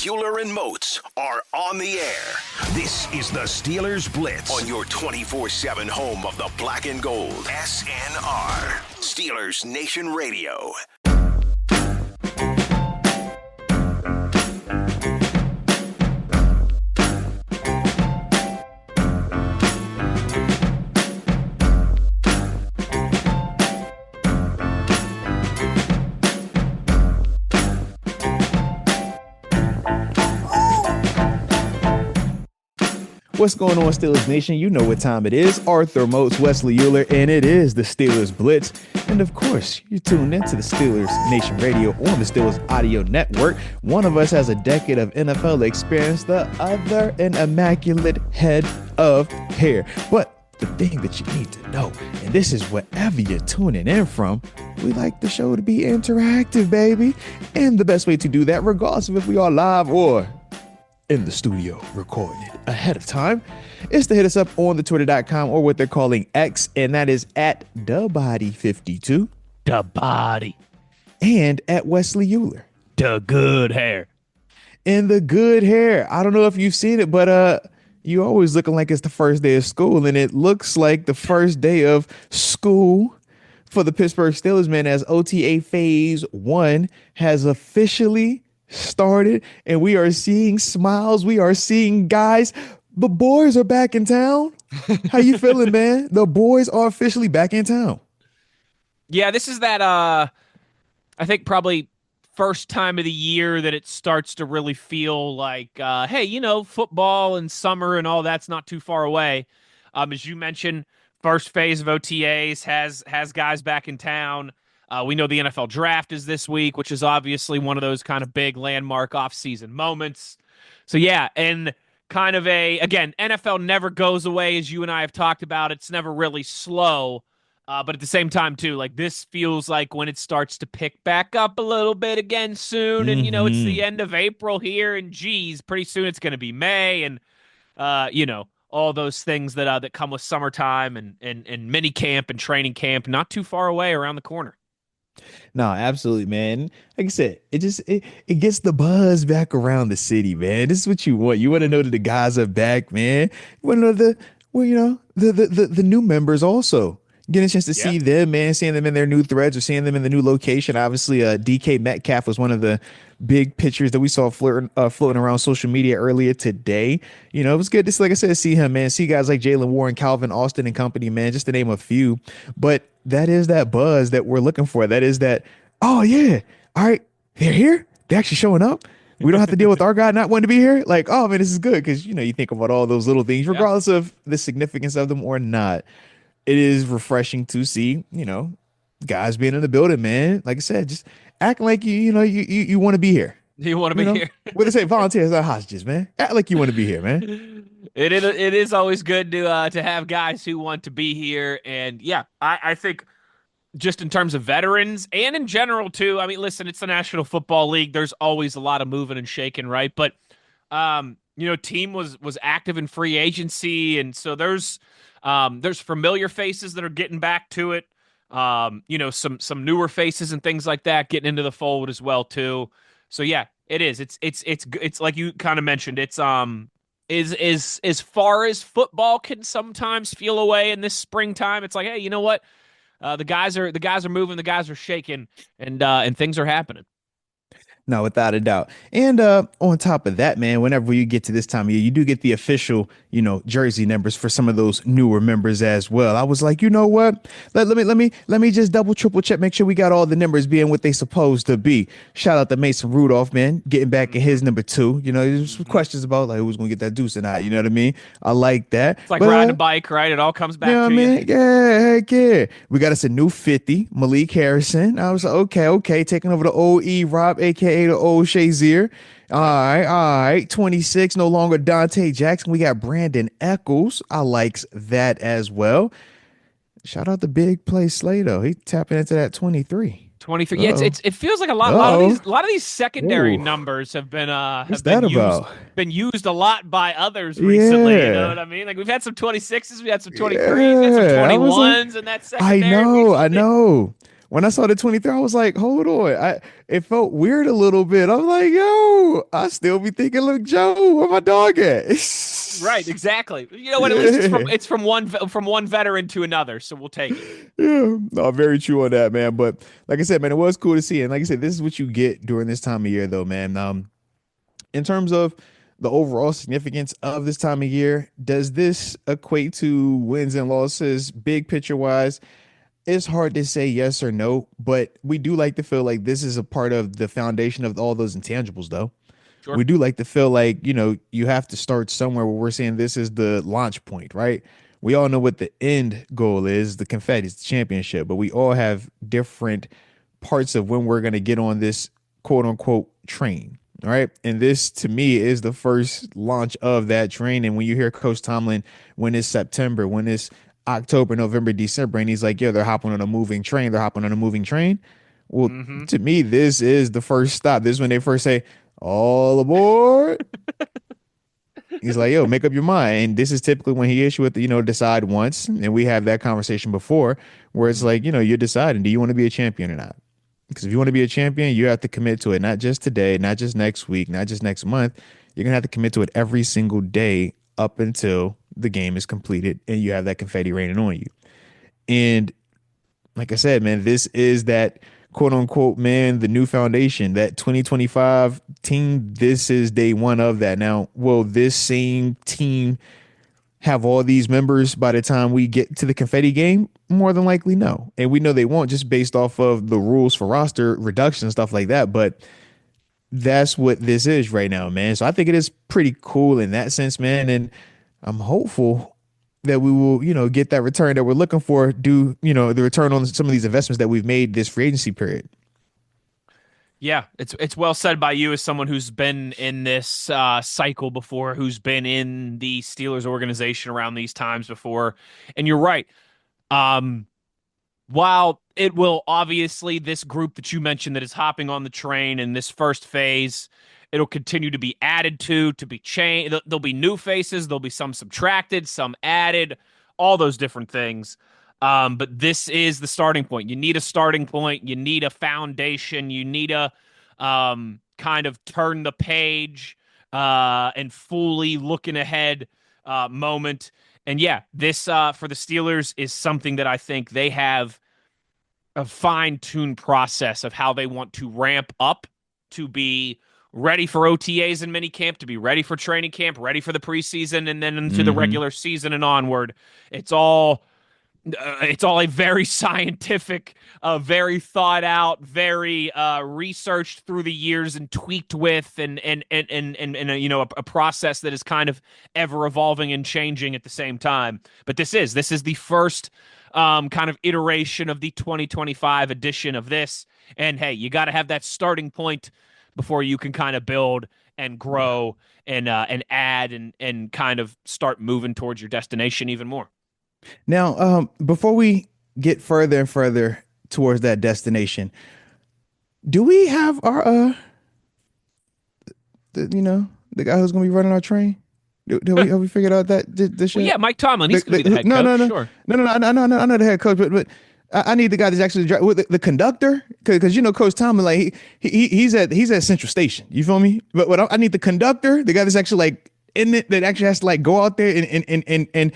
Uhler and Moats are on the air. This is the Steelers Blitz on your 24/7 home of the black and gold. SNR, Steelers Nation Radio. What's going on, Steelers Nation? You know what time it is. Arthur, Moats, Wesley Uhler, and it is the Steelers Blitz. And of course, you're tuned into the Steelers Nation Radio on the Steelers Audio Network. One of us has a decade of NFL experience, the other an immaculate head of hair. But the thing that you need to know, and this is wherever you're tuning in from, we like the show to be interactive, baby. And the best way to do that, regardless of if we are live or in the studio recording it ahead of time, is to hit us up on the twitter.com or what they're calling X, and that is at TheBody52. The body. And at Wesley Uhler. The good hair. And the good hair. I don't know if you've seen it, but you always looking like it's the first day of school, and it looks like the first day of school for the Pittsburgh Steelers, man, as OTA Phase 1 has officially started, and we are seeing smiles. We are seeing guys. The boys are back in town. How you feeling, man? The boys are officially back in town. Yeah, this is that I think probably first time of the year that it starts to really feel like hey, you know, football and summer and all that's not too far away. As you mentioned, first phase of OTAs has guys back in town. We know the NFL draft is this week, which is obviously one of those kind of big landmark offseason moments. So, yeah, and kind of again, NFL never goes away, as you and I have talked about. It's never really slow. But at the same time, too, like this feels like when it starts to pick back up a little bit again soon. And, you know, it's the end of April here. And, geez, pretty soon it's going to be May. And, you know, all those things that come with summertime and mini camp and training camp not too far away around the corner. No, absolutely, man. Like I said, it gets the buzz back around the city, man. This is what you want. You want to know that the guys are back, man. You want to know the new members also. Getting a chance to see them, man, seeing them in their new threads or seeing them in the new location. Obviously, DK Metcalf was one of the big pictures that we saw floating around social media earlier today. You know, it was good to, like I said, see him, man. See guys like Jalen Warren, Calvin Austin and company, man, just to name a few. But that is that buzz that we're looking for. That is that, oh, yeah, all right, they're here. They're actually showing up. We don't have to deal with our guy not wanting to be here. Like, oh, man, this is good because, you know, you think about all those little things, regardless of the significance of them or not. It is refreshing to see, you know, guys being in the building, man. Like I said, just acting like you want to be here. You want to be here. What they say, volunteers are hostages, man. Act like you want to be here, man. It is always good to have guys who want to be here, and yeah, I think just in terms of veterans and in general too. I mean, listen, it's the National Football League. There's always a lot of moving and shaking, right? But you know, team was active in free agency, and so there's familiar faces that are getting back to it. You know, some newer faces and things like that getting into the fold as well too. So yeah, it is. It's like you kind of mentioned. It's is as far as football can sometimes feel away in this springtime. It's like, hey, you know what? The guys are moving, the guys are shaking, and things are happening. No, without a doubt. And on top of that, man, whenever you get to this time of year, you do get the official, you know, jersey numbers for some of those newer members as well. I was like, you know what? Let me just double, triple check, make sure we got all the numbers being what they supposed to be. Shout out to Mason Rudolph, man, getting back in his number 2. You know, there's some questions about like who's gonna get that deuce or not. You know what I mean? I like that. It's like riding a bike, right? It all comes back to you. Yeah, heck yeah. We got us a new 50, Malik Harrison. I was like, okay, taking over the old E-Rob, aka the old Shazier. All right. 26, no longer Dante Jackson. We got Brandon Eccles. I likes that as well. Shout out to Big Play Slato. He tapping into that 23. 23. Yeah, it feels like a lot of these secondary numbers have been been used a lot by others recently. You know what I mean? Like we've had some 26s, we had some 23s, we had some 21s in that secondary. I know. when I saw the 23, I was like, hold on. It felt weird a little bit. I'm like, yo, I still be thinking, look, Joe, where my dog at? Right, exactly. You know what? At least Yeah. it's from one veteran to another, so we'll take it. Yeah. No, very true on that, man. But like I said, man, it was cool to see. And like I said, this is what you get during this time of year, though, man. In terms of the overall significance of this time of year, does this equate to wins and losses, big picture wise? It's hard to say yes or no, but we do like to feel like this is a part of the foundation of all those intangibles, though. Sure. We do like to feel like, you have to start somewhere where we're saying this is the launch point, right? We all know what the end goal is, the confetti, the championship, but we all have different parts of when we're going to get on this quote unquote train. All right. And this to me is the first launch of that train. And when you hear Coach Tomlin, when it's September, when it's October, November, December, and he's like, yeah, they're hopping on a moving train. They're hopping on a moving train. Well, Mm-hmm. to me, this is the first stop. This is when they first say, all aboard. He's like, yo, make up your mind. And this is typically when he issue with, decide once. And we have that conversation before where it's like, you're deciding, do you want to be a champion or not? Because if you want to be a champion, you have to commit to it, not just today, not just next week, not just next month. You're going to have to commit to it every single day up until the game is completed and you have that confetti raining on you. And like I said, man, this is that quote unquote, man, the new foundation, that 2025 team. This is day one of that. Now, will this same team have all these members by the time we get to the confetti game? More than likely, no. And we know they won't just based off of the rules for roster reduction and stuff like that. But that's what this is right now, man. So I think it is pretty cool in that sense, man. And I'm hopeful that we will, get that return that we're looking for, do, the return on some of these investments that we've made this free agency period. Yeah, it's well said by you as someone who's been in this cycle before, who's been in the Steelers organization around these times before. And you're right. Um, while it will obviously, this group that you mentioned that is hopping on the train in this first phase, it'll continue to be added to be changed. There'll be new faces. There'll be some subtracted, some added, all those different things. But this is the starting point. You need a starting point. You need a foundation. You need a kind of turn the page and fully looking ahead moment. And yeah, this for the Steelers is something that I think they have a fine-tuned process of how they want to ramp up to be ready for OTAs and minicamp, to be ready for training camp, ready for the preseason, and then into the regular season and onward. It's all a very scientific, very thought out, very researched through the years and tweaked with, and a process that is kind of ever evolving and changing at the same time. But this is the first kind of iteration of the 2025 edition of this. And hey, you got to have that starting point before you can kind of build and grow and add and kind of start moving towards your destination even more. Now, before we get further and further towards that destination, do we have our the guy who's gonna be running our train? Have we figured out that this Well, yet? yeah, Mike Tomlin, he's going to be the head no, coach. no, no, Sure. no, no, no, I know the head coach, but I need the guy that's actually the conductor, because Coach Tomlin, like he's at Central Station. You feel me? But I need the conductor, the guy that's actually like in it, that actually has to like go out there and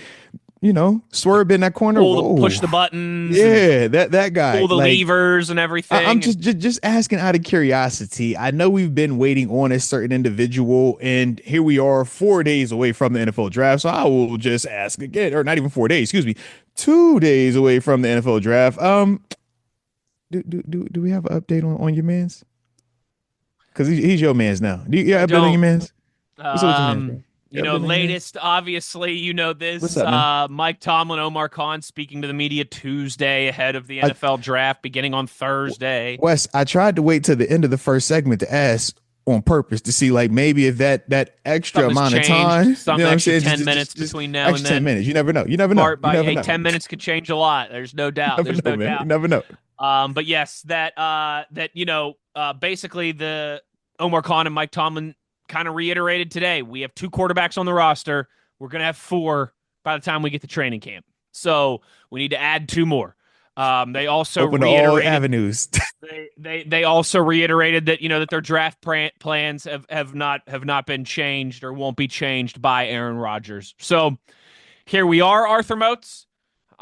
swerve in that corner. Push the buttons. Yeah, that guy. Pull the like, levers and everything. I'm just asking out of curiosity. I know we've been waiting on a certain individual, and here we are 4 days away from the NFL draft. So I will just ask again, or not even 4 days, excuse me, 2 days away from the NFL draft. Do we have an update on your man's? Because he's your man's now. Do you have update on your man's? What's up with your man's, bro? Latest, obviously, this. What's up, man? Mike Tomlin, Omar Khan speaking to the media Tuesday ahead of the NFL draft beginning on Thursday. Wes, I tried to wait till the end of the first segment to ask on purpose to see like maybe if that extra amount of time, some extra 10 minutes between now and then. 10 minutes. You never know. You never know. Hey, 10 minutes could change a lot. There's no doubt. There's no doubt. You never know. But yes, basically the Omar Khan and Mike Tomlin kind of reiterated today. We have 2 quarterbacks on the roster. We're going to have 4 by the time we get to training camp. So we need to add 2 more. They also Open to all reiterated avenues. they also reiterated that that their draft plans have not been changed or won't be changed by Aaron Rodgers. So here we are, Arthur Moats.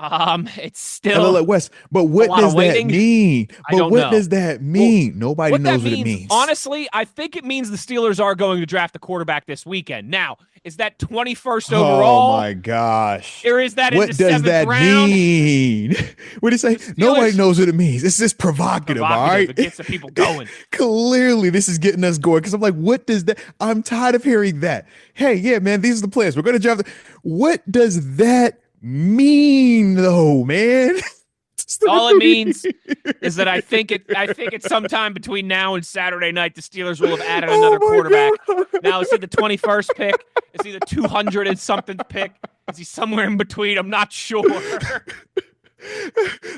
It's And still look, Wes, but a what lot of does that waiting. mean? I But don't what know. does that Well, mean? Nobody what that knows what it means, means. honestly, I think it means the Steelers are going to draft a quarterback this weekend. Now, is that 21st Oh overall, my gosh. or is that in the What does seventh that round? mean? What do you say? The Nobody Steelers, knows what it means. It's just provocative, all provocative. right? It gets the people going. Clearly, this is getting us going because I'm like, what does that? I'm tired of hearing that. Hey, yeah, man, these are the plans. We're going to draft. What does that mean, though, man? All it means is that I think it's sometime between now and Saturday night the Steelers will have added another quarterback. God. Now is he the 21st pick? Is he the 200 and something pick? Is he somewhere in between? I'm not sure.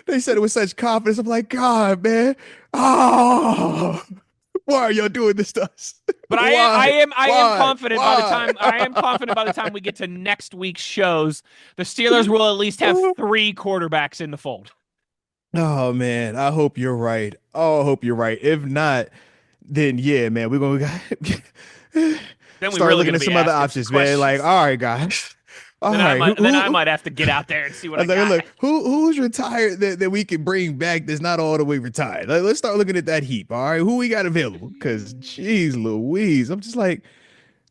They said it with such confidence. I'm like, God, man. Oh, why are y'all doing this to us? But I am confident by the time we get to next week's shows, the Steelers will at least have 3 quarterbacks in the fold. Oh man, I hope you're right. Oh, I hope you're right. If not, then yeah, man, we're gonna Then we start really looking gonna at be some other asking options, man. Like, questions. all right, guys. All right, Then I might have to get out there and see what I got. look, who's retired that we can bring back that's not all the way retired? Like, let's start looking at that heap. All right, who we got available? Because, geez, Louise, I'm just like,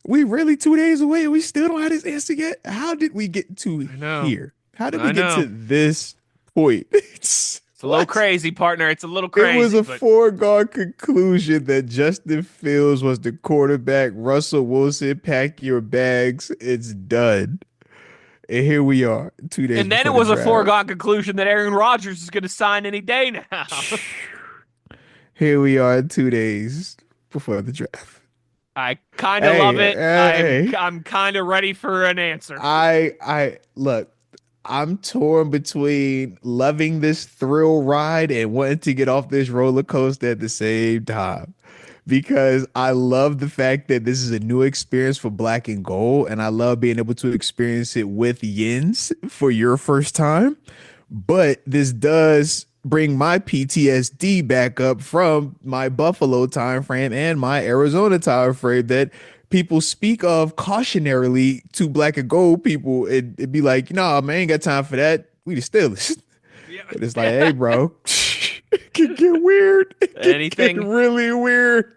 we really 2 days away and we still don't have this answer yet. How did we get to here? How did we get to this point? It's a little crazy, partner. It's a little crazy. It was a foregone conclusion that Justin Fields was the quarterback. Russell Wilson, pack your bags. It's done. And here we are, 2 days. And then it was a foregone conclusion that Aaron Rodgers is going to sign any day now. Here we are, 2 days before the draft. I kind of love it. I'm kind of ready for an answer. I look. I'm torn between loving this thrill ride and wanting to get off this roller coaster at the same time, because I love the fact that this is a new experience for Black and Gold, and I love being able to experience it with Yins for your first time. But this does bring my PTSD back up from my Buffalo time frame and my Arizona time frame that people speak of cautionarily to Black and Gold people. It'd be like, nah, man, ain't got time for that. We the Steelers. Yeah. But it's like, hey, bro, it can get weird. Anything get really weird.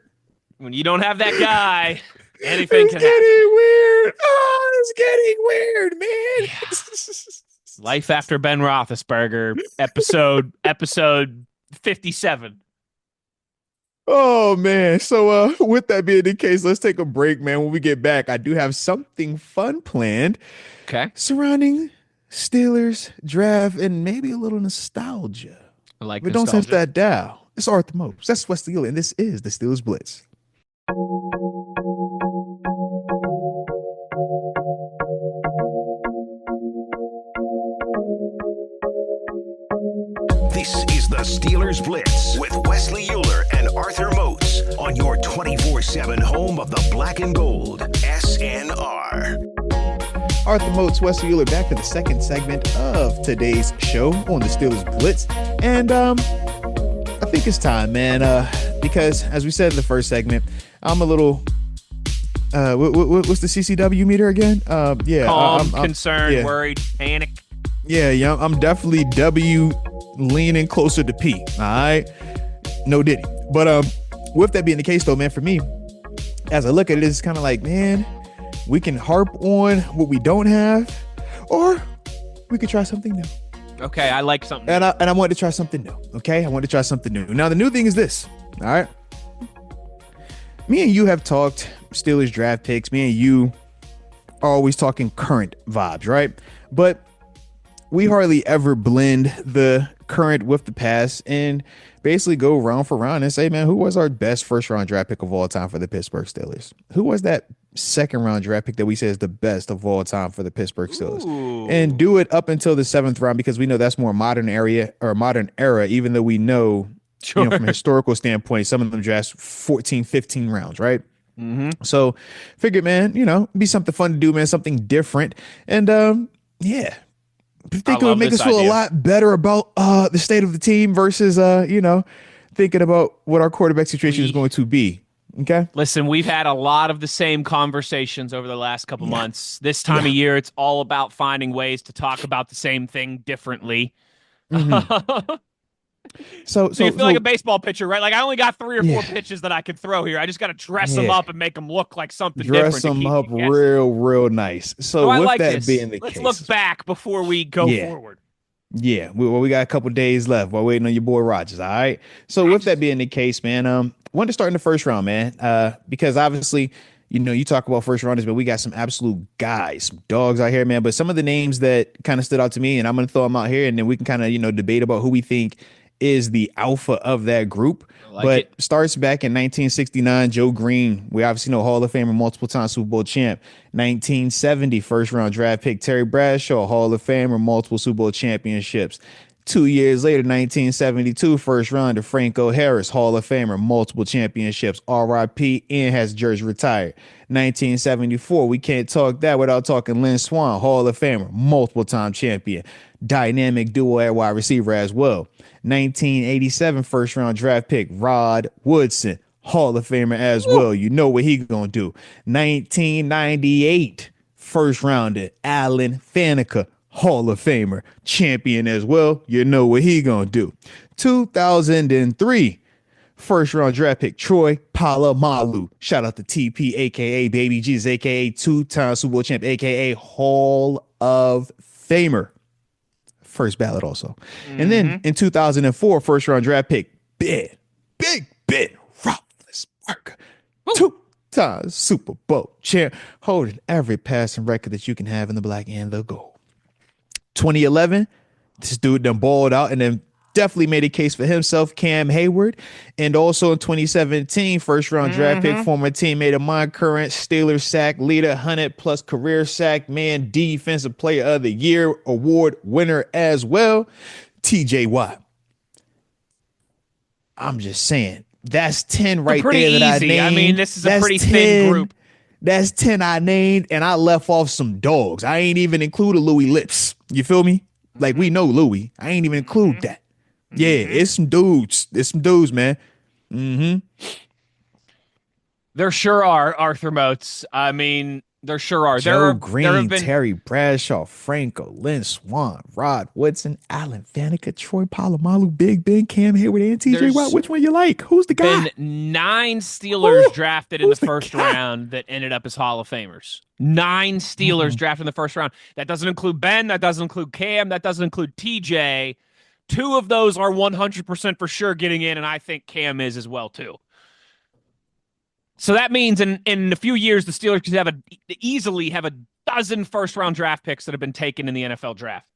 When you don't have that guy, anything can happen. It's getting weird. Oh, it's getting weird, man. Yeah. Life After Ben Roethlisberger, episode 57. Oh man. So with that being the case, let's take a break, man. When we get back, I do have something fun planned. Okay. Surrounding Steelers draft and maybe a little nostalgia. I like but nostalgia. Don't set that down. It's Arthur Moats. That's Wesley Uhler, and this is the Steelers Blitz. This is the Steelers Blitz with Wesley Uhler and Arthur Moats on your 24/7 home of the Black and Gold, SNR. Arthur Moats, Wesley Uhler, back for the second segment of today's show on the Steelers Blitz. And I think it's time, man, because as we said in the first segment, I'm a little what's the CCW meter again? Yeah, calm, concerned, worried, panic. Yeah, I'm definitely W leaning closer to P. All right, no Diddy. But with that being the case, though, man, for me, as I look at it, it's kind of like, man, we can harp on what we don't have, or we could try something new. Okay, I like something. And I wanted to try something new. Okay, I wanted to try something new. Now the new thing is this. All right, me and you have talked Steelers draft picks. Me and you are always talking current vibes, right? But we hardly ever blend the current with the past and basically go round for round and say, man, who was our best first round draft pick of all time for the Pittsburgh Steelers? Who was that second round draft pick that we say is the best of all time for the Pittsburgh Steelers? Ooh. And do it up until the 7th round, because we know that's more modern era, even though we know, Sure. from a historical standpoint, some of them draft 14, 15 rounds, right? Mm-hmm. So figured, man, be something fun to do, man, something different. And yeah, think it would love make this us feel a idea. lot better about the state of the team versus thinking about what our quarterback situation is We going to be. Okay. Listen, we've had a lot of the same conversations over the last couple Yeah. months. This time Yeah. of year, it's all about finding ways to talk about the same thing differently. Hmm. So So you so feel like a so baseball pitcher, right? Like I only got three or four yeah. pitches that I can throw here. I just got to dress them Yeah. up and make them look like something Dress different to them keep up you guessing. real nice. So So I with like that this. being the Let's look case, back before we go yeah. forward. Yeah, we got a couple days left while waiting on your boy Rogers. All right. So with that Rogers. being the case, man, wanted to start in the first round, man. Because obviously, you talk about first rounders, but we got some absolute guys, some dogs out here, man. But some of the names that kind of stood out to me, and I'm gonna throw them out here, and then we can kind of debate about who we think is the alpha of that group. I like But it. starts back in 1969, Joe Green. We obviously know Hall of Famer, multiple time Super Bowl champ. 1970, first round draft pick Terry Bradshaw, Hall of Famer, multiple Super Bowl championships. 2 years later, 1972, first rounder Franco Harris, Hall of Famer, multiple championships, RIP, and has jersey retired. 1974, we can't talk that without talking Lynn Swann, Hall of Famer, multiple time champion, dynamic duo at wide receiver as well. 1987, first round draft pick Rod Woodson, Hall of Famer as well. You know what he gonna do. 1998, first rounder Alan Faneca, Hall of Famer, champion as well. You know what he gonna do. 2003, first round draft pick Troy Polamalu. Shout out to TP, aka Baby Jesus, aka two-time Super Bowl champ, aka Hall of Famer. First ballot also. And then in 2004, first round draft pick Big Ben Roethlisberger. Two-time Super Bowl champ, holding every passing record that you can have in the black and the gold. 2011, this dude done balled out and then definitely made a case for himself, Cam Hayward. And also in 2017, first round draft pick, former teammate of mine, current Steelers sack leader, 100 plus career sack man, defensive player of the year award winner as well, TJ Watt. I'm just saying, that's 10 right Pretty there that I easy. named. I mean, this is a That's pretty 10. thin group. That's 10 I named, and I left off some dogs. I ain't even included Louis Lips. You feel me? Like, we know Louis. I ain't even include that. Yeah, it's some dudes. It's some dudes, man. There sure are, Arthur Moats. I mean, there sure are. Joe There have Green, been Terry Bradshaw, Franco, Lynn Swann, Rod Woodson, Alan Faneca, Troy Polamalu, Big Ben, Cam Hayward, and TJ There's Watt. Which one you like? Who's the guy? been 9 Steelers Ooh, drafted in the who's the first guy? round that ended up as Hall of Famers. 9 Steelers drafted in the first round. That doesn't include Ben. That doesn't include Cam. That doesn't include TJ. 2 of those are 100% for sure getting in, and I think Cam is as well, too. So that means in a few years, the Steelers could easily have a dozen first-round draft picks that have been taken in the NFL draft.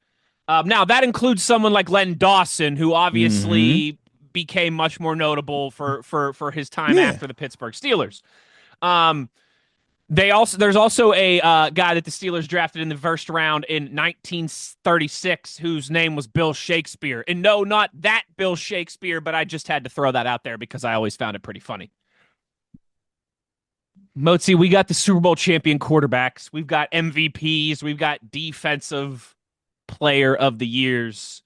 Now, that includes someone like Len Dawson, who obviously became much more notable for his time after the Pittsburgh Steelers. There's also a guy that the Steelers drafted in the first round in 1936, whose name was Bill Shakespeare. And no, not that Bill Shakespeare, but I just had to throw that out there because I always found it pretty funny. Mozi, we got the Super Bowl champion quarterbacks. We've got MVPs. We've got defensive player of the years.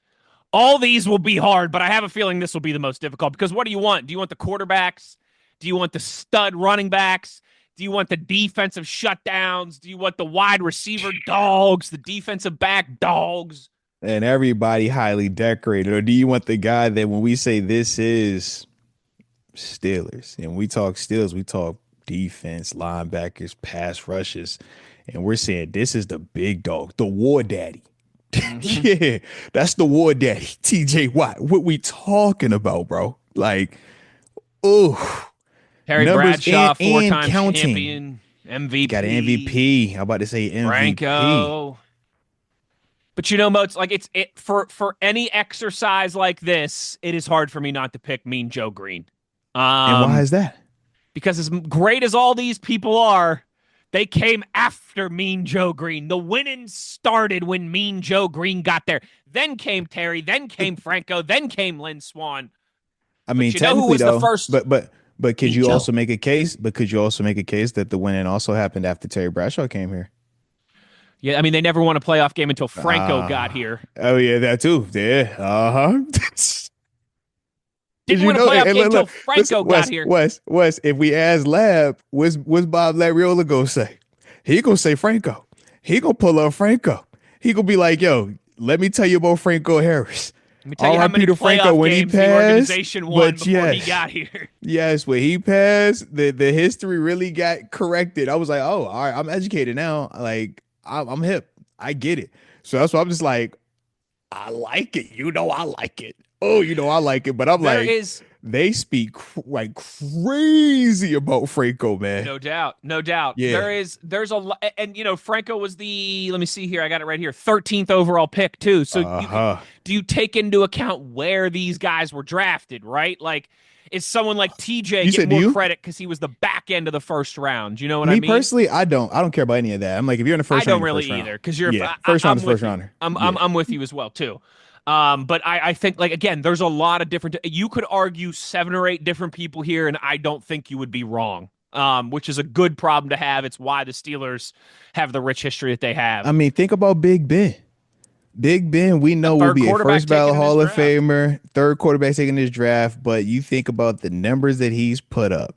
All these will be hard, but I have a feeling this will be the most difficult because what do you want? Do you want the quarterbacks? Do you want the stud running backs? Do you want the defensive shutdowns? Do you want the wide receiver dogs, the defensive back dogs? And everybody highly decorated. Or do you want the guy that when we say this is Steelers and we talk Steelers, we talk defense, linebackers, pass rushes, and we're saying this is the big dog, the war daddy. Yeah, that's the war daddy, TJ Watt. What we talking about, bro? Like, oh, Terry numbers Bradshaw, and four-time counting. champion, MVP. Got an MVP. I'm about to say MVP. Franco. But you know, Moats, like for any exercise like this, it is hard for me not to pick Mean Joe Green. And why is that? Because as great as all these people are, they came after Mean Joe Green. The winning started when Mean Joe Green got there. Then came Terry, then came Franco, then came Lynn Swann. I mean, you know who technically was the though, first? but could Mean you Joe. also make a case? But could you also make a case that the winning also happened after Terry Bradshaw came here? Yeah, I mean, they never won a playoff game until Franco got here. Oh yeah, that too. Yeah. Because Didn't win a playoff and game until listen, Franco got here. Wes, if we ask Lab, what's Bob Labriola gonna say? He gonna say Franco. He gonna pull up Franco. He gonna be like, yo, let me tell you about Franco Harris. Let me tell you how R.I.P. many to Franco playoff when he games the passed. organization won But before he yes, got here. yes, when he passed, the history really got corrected. I was like, oh, all right, I'm educated now. Like, I'm hip. I get it. So that's why I'm just like, I like it. I like it. Oh, I like it. But I'm There like, is they speak like crazy about Franco, man. no doubt, no doubt. Yeah. There's a lot, and Franco was let me see here, I got it right here, 13th overall pick too. So do you take into account where these guys were drafted, right? Like, is someone like TJ You get said more credit because he was the back end of the first round? You know what I Me mean? personally, I don't care about any of that. I'm like, if you're in the I first round, don't you're really first round. either because Yeah, first round I'm is with first you. rounder. I'm with you as well too. But I think, like, again, there's a lot of different. You could argue 7 or 8 different people here, and I don't think you would be wrong. Which is a good problem to have. It's why the Steelers have the rich history that they I have. mean, think about Big Ben. Big Ben, we The know will third be a quarterback first ballot taken in this Hall of draft. Famer, third quarterback taking this draft. But you think about the numbers that he's put up.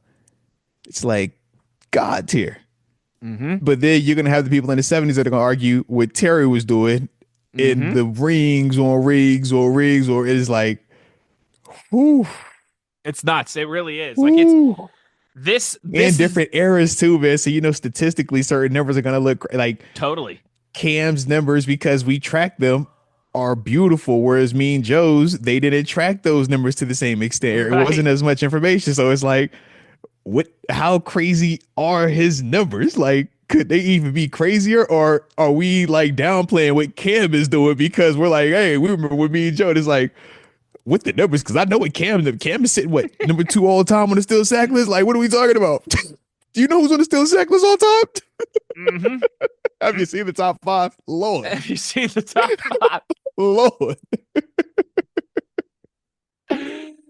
It's like God tier. Mm-hmm. But then you're gonna have the people in the '70s that are gonna argue what Terry was doing in Mm-hmm. the rings on rigs or rigs, or it is like, whew, It's nuts. It really is. Like, it's whew. this. And This is different eras too, man. So statistically, certain numbers are gonna look like totally. Cam's numbers because we track them are beautiful, whereas me and Joe's they didn't track those numbers to the same extent. It Right. wasn't as much information, so it's like, what? How crazy are his numbers? Like, could they even be crazier, or are we like downplaying what Cam is doing because we're like, hey, we remember with me and Joe, it's like, with the numbers, because I know what Cam is sitting what number 2 all time on the still sack list. Like, what are we talking about? Do you know who's on the still sack list all time? Mm-hmm. Have you seen the top 5? Lord, Have you seen the top 5? Lord.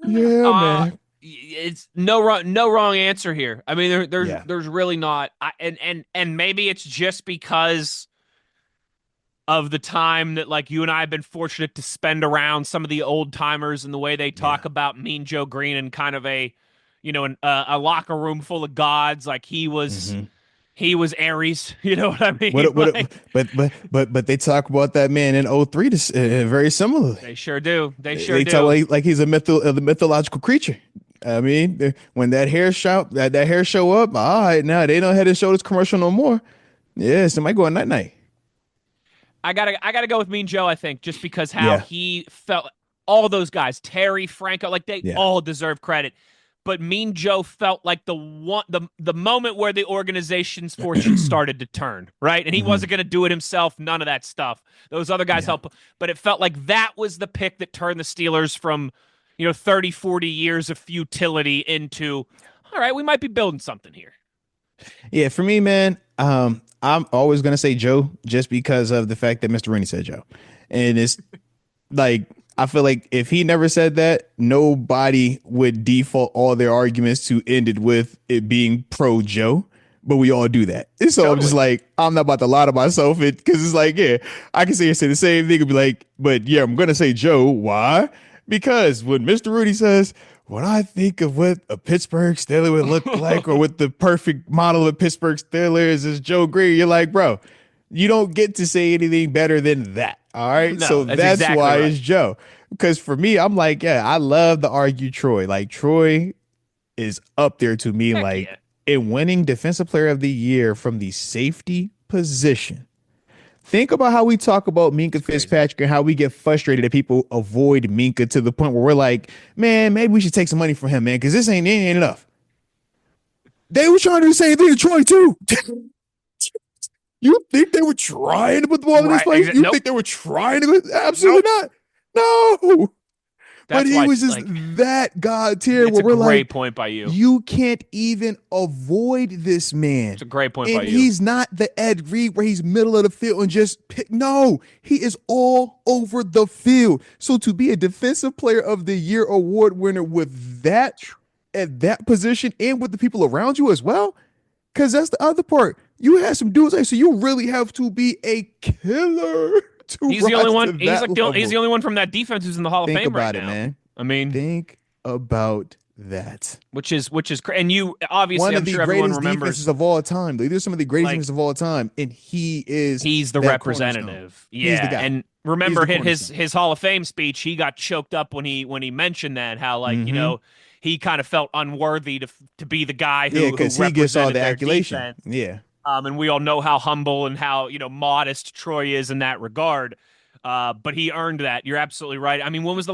Yeah, uh man. it's no wrong answer here. I mean, Yeah. there's really not. And maybe it's just because of the time that, like, you and I have been fortunate to spend around some of the old timers and the way they talk Yeah. about Mean Joe Green and kind of a locker room full of gods. Like, Mm-hmm. he was Aries. You know what I mean? What, Like, but they talk about that man in '03 very similarly. they sure do. They sure They talk do. like he's a the mythological creature. I mean, when that that hair show up, all right, now they don't have to show this commercial no more. Yeah, somebody going night night. I gotta go with Mean Joe, I think, just because how Yeah, he felt. All those guys, Terry, Franco, like, they yeah. all deserve credit. But Mean Joe felt like the moment where the organization's fortune started to turn, right? And he Hmm. wasn't going to do it himself, none of that stuff. Those other guys Yeah. helped, but it felt like that was the pick that turned the Steelers from, 30, 40 years of futility into, all right, we might be building something here. Yeah, for me, man, I'm always gonna say Joe just because of the fact that Mr. Rooney said Joe, and it's like I feel like if he never said that, nobody would default all their arguments to end it with it being pro Joe. But we all do that. And so I'm just Totally. like, I'm not about to lie to myself because it's like, yeah, I can say the same thing and be like, but yeah, I'm gonna say Joe. Why? Because when Mr. Rudy says, when I think of what a Pittsburgh Steeler would look like, or what the perfect model of Pittsburgh Steelers is Joe Greer, you're like, bro, you don't get to say anything better than that. All right. No, So that's that's exactly why right. it's Joe. Because for me, I'm like, yeah, I love to argue Troy. Like, Troy is up there to me, Heck like, yeah. in winning Defensive Player of the Year from the safety position. Think about how we talk about Minka Crazy. Fitzpatrick and how we get frustrated that people avoid Minka to the point where we're like, man, maybe we should take some money from him, man, because this ain't enough. They were trying to do the same thing to Troy, too. You think they were trying to put the ball in his Right. place? You Nope. think they were trying to? Absolutely Nope. not. No. But That's he why, was just like, that God tier it's where a we're great like, point by you. you can't even avoid this man. It's a great point by And you. he's not the Ed Reed where he's middle of the field and just pick. No, he is all over the field. So to be a Defensive Player of the Year award winner with that at that position and with the people around you as well, because that's the other part. You had some dudes. Like, so you really have to be a killer to He's the rise only to one. that level. He's the only one from that defense who's in the Hall of Think Fame right about it, now. man. I mean, Think about that. which is and you obviously, One of I'm the sure everyone greatest remembers. defenses of all time. These are some of the greatest Like, defenses of all time, and he's the that cornerstone. representative. He's the Yeah, guy. and He's remember the his Hall of Fame speech. He got choked up when he mentioned that, how, like, Mm-hmm. he kind of felt unworthy to be the guy Yeah, who because he gets all represented the their adulation. defense. Yeah. And we all know how humble and how modest Troy is in that regard. But he earned that. You're absolutely right. I mean, when was the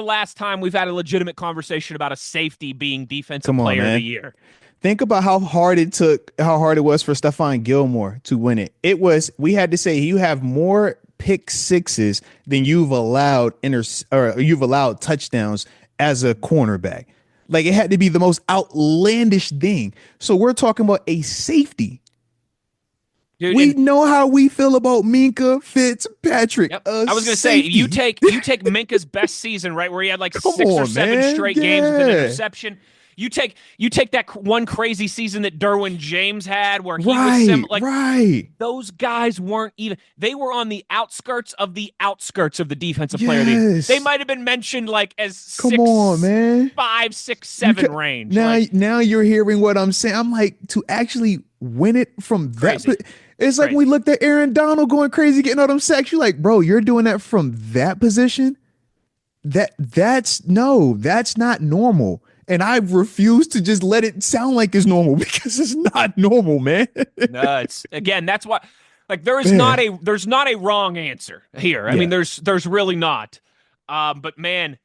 last time we've had a legitimate conversation about a safety being defensive player of the year? Think about how hard it was for Stephon Gilmore to win it. We had to say you have more pick sixes than you've allowed touchdowns as a cornerback. Like, it had to be the most outlandish thing. So we're talking about a safety. Dude, we know how we feel about Minka Fitzpatrick. Yep. I was going to say, you take Minka's best season, right, where he had like six or seven straight games with an interception. You take that one crazy season that Derwin James had, where he was right. Those guys weren't even. They were on the outskirts of the defensive player. They might have been mentioned like as 5, 6, 7 range. Now you're hearing what I'm saying. I'm like, to actually win it from that. It's like when we looked at Aaron Donald going crazy, getting all them sacks. You're like, bro, you're doing that from that position. That's not normal. And I refuse to just let it sound like it's normal, because it's not normal, man. No, that's why, like, there's not a wrong answer here. I mean, there's really not. But man,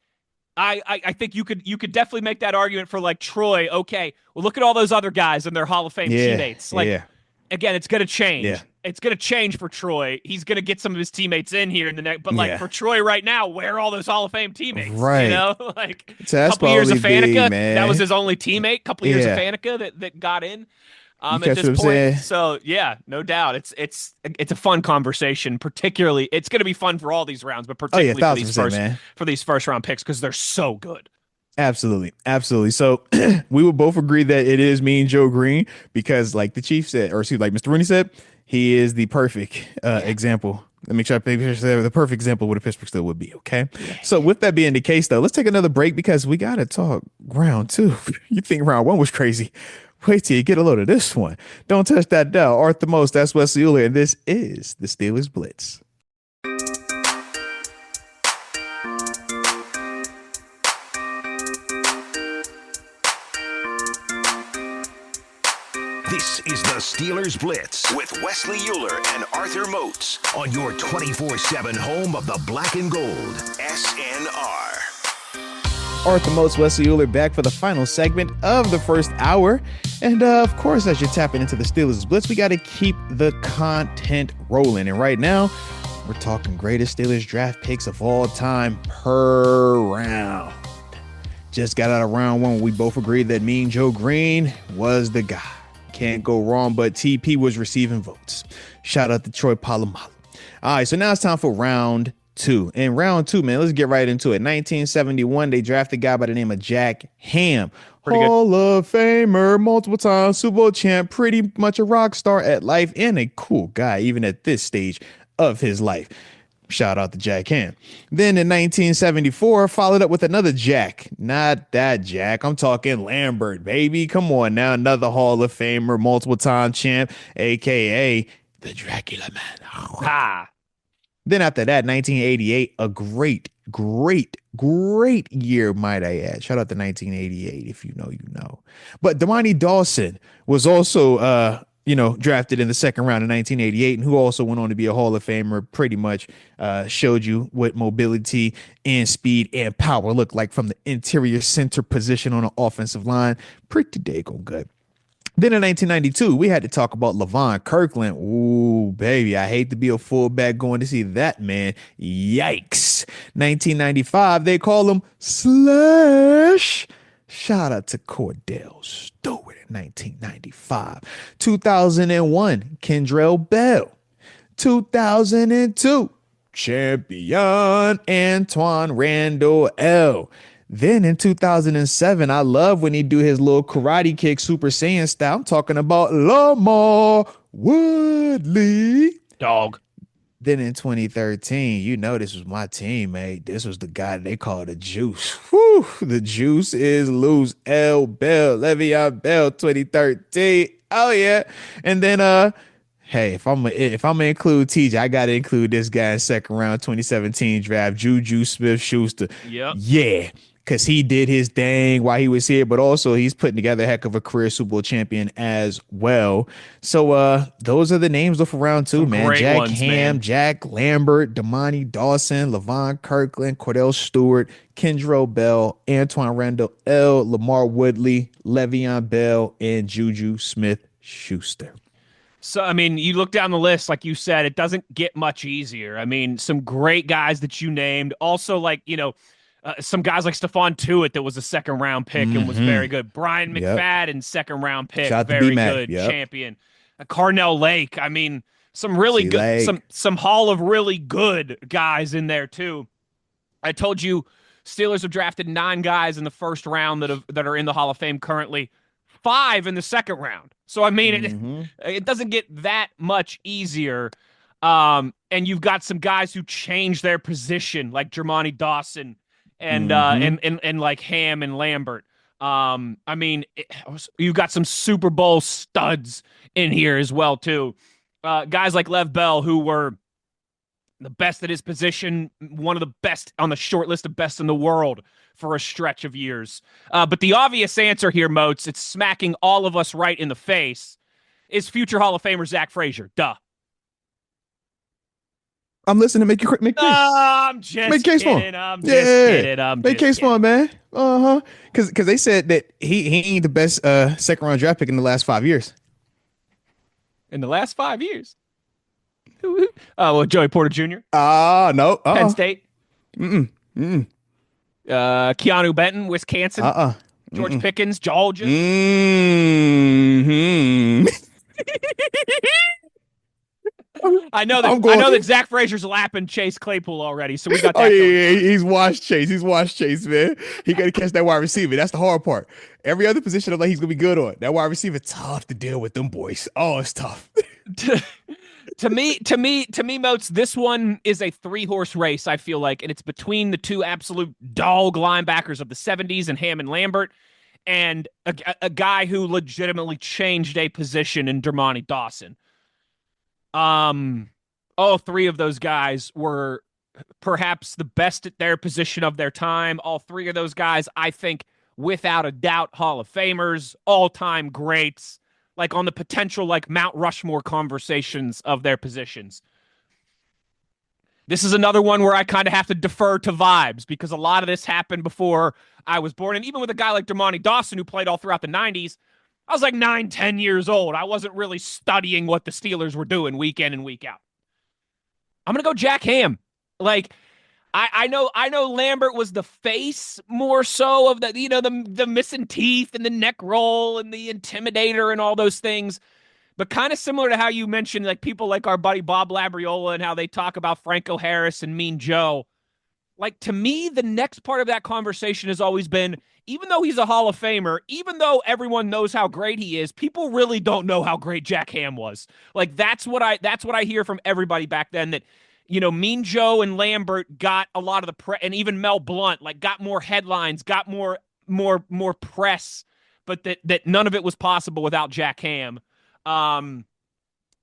I think you could definitely make that argument for, like, Troy. Okay, well, look at all those other guys and their Hall of Fame teammates. Like, again, it's going to change. Yeah. It's going to change for Troy. He's going to get some of his teammates in here in the next. But like, for Troy right now, where are all those Hall of Fame teammates? Right. Like, a couple years of Faneca, man. that was his only teammate. Couple years of Faneca that got in. At this point, so yeah, no doubt, it's a fun conversation. Particularly, it's going to be fun for all these rounds, but particularly for these first round picks, because they're so good. Absolutely. So we would both agree that it is Mean Joe Green, because, like the Chief said, or excuse, like Mr. Rooney said, he is the perfect example. Let me try to say the perfect example of what a Pittsburgh Steelers would be. Okay. So with that being the case, though, let's take another break, because we got to talk round 2. You think round 1 was crazy? Wait till you get a load of this one. Don't touch that dial. Arthur Moats, that's Wesley Uhler, and this is the Steelers Blitz. This is the Steelers Blitz with Wesley Uhler and Arthur Moats on your 24/7 home of the black and gold, SNR. Arthur Moats, Wesley Uhler, back for the final segment of the first hour. And of course, as you're tapping into the Steelers Blitz, we got to keep the content rolling. And right now, we're talking greatest Steelers draft picks of all time per round. Just got out of round 1. We both agreed that Mean Joe Green was the guy. Can't go wrong, but TP was receiving votes. Shout out to Troy Polamalu. All right, so now it's time for round 2. In round 2, man, let's get right into it. 1971, they drafted a guy by the name of Jack Ham. Hall of Famer, multiple time Super Bowl champ, pretty much a rock star at life, and a cool guy even at this stage of his life. Shout out to Jack Ham. Then in 1974, followed up with another Jack. Not that Jack. I'm talking Lambert, baby. Come on now. Another Hall of Famer, multiple time champ, a.k.a. the Dracula Man. Ha! Then after that, 1988, a great year, might I add. Shout out to 1988. If you know, you know. But Damani Dawson was also, drafted in the second round in 1988, and who also went on to be a Hall of Famer. Pretty much showed you what mobility and speed and power look like from the interior center position on an offensive line. Pretty daggone good. Then in 1992, we had to talk about Levon Kirkland. Ooh, baby, I hate to be a fullback going to see that man. Yikes. 1995, they call him Slash. Shout out to Cordell Stewart in 1995. 2001, Kendrell Bell. 2002, champion Antoine Randall L. Then in 2007, I love when he do his little karate kick Super Saiyan style. I'm talking about Lamar Woodley. Dog. Then in 2013, this was my teammate. This was the guy they call the Juice. Whew, the Juice is loose. L. Bell, Le'Veon Bell, 2013. Oh yeah. And then hey, if I'm gonna include TJ, I gotta include this guy in second round 2017 draft, Juju Smith-Schuster. Yep. Yeah, because he did his thing while he was here, but also he's putting together a heck of a career Super Bowl champion as well. So those are the names of round two, Some man. great Jack ones, Ham, man. Jack Lambert, Damani Dawson, Levon Kirkland, Cordell Stewart, Kendrell Bell, Antoine Randall L, Lamar Woodley, Le'Veon Bell, and Juju Smith-Schuster. So, I mean, you look down the list, like you said, it doesn't get much easier. I mean, some great guys that you named. Also, like, some guys like Stephon Tuitt that was a second round pick and was very good. Brian Yep. McFadden, second round pick, Shout out to very B-Mac. good, Yep. champion. Carnell Lake. I mean, some really good, C-Lake. some Hall of really good guys in there too. I told you, Steelers have drafted 9 guys in the first round that are in the Hall of Fame currently. 5 in the second round. So I mean, it doesn't get that much easier. And you've got some guys who change their position, like Jermani Dawson and like Ham and Lambert. I mean, you've got some Super Bowl studs in here as well too. Guys like Lev Bell, who were the best at his position, one of the best on the short list of best in the world for a stretch of years. But the obvious answer here, Moats, it's smacking all of us right in the face, is future Hall of Famer Zach Frazier. Duh. I'm listening. Make case. I'm just Make case for kidding. him. I'm just kidding. Make case for him, man. Because they said that he ain't the best second round draft pick in the last 5 years. In the last 5 years. Oh, well, Joey Porter Jr. No. Penn State. Keanu Benton, Wisconsin. George Pickens, Georgia. I know that Zach Frazier's lapping Chase Claypool already, so we got that. He's washed Chase. Man. He got to catch that wide receiver. That's the hard part. Every other position, I'm like, he's gonna be good on. That wide receiver, tough to deal with them boys. Oh, it's tough. To me, Moats, this one is a 3-horse race, I feel like, and it's between the two absolute dog linebackers of the 70s and Ham and Lambert, and a guy who legitimately changed a position in Dermani Dawson. All 3 of those guys were perhaps the best at their position of their time. All 3 of those guys, I think, without a doubt, Hall of Famers, all-time greats, like on the potential like Mount Rushmore conversations of their positions. This is another one where I kind of have to defer to vibes because a lot of this happened before I was born. And even with a guy like Dermani Dawson, who played all throughout the 90s, I was like 9, 10 years old. I wasn't really studying what the Steelers were doing week in and week out. I'm going to go Jack Ham. Like, I know Lambert was the face more so of the missing teeth and the neck roll and the intimidator and all those things. But kind of similar to how you mentioned, like, people like our buddy Bob Labriola and how they talk about Franco Harris and Mean Joe. Like, to me, the next part of that conversation has always been, even though he's a Hall of Famer, even though everyone knows how great he is, people really don't know how great Jack Ham was. Like, that's what I hear from everybody back then, that, Mean Joe and Lambert got a lot of the and even Mel Blount, like, got more headlines, got more press, but that none of it was possible without Jack Ham. And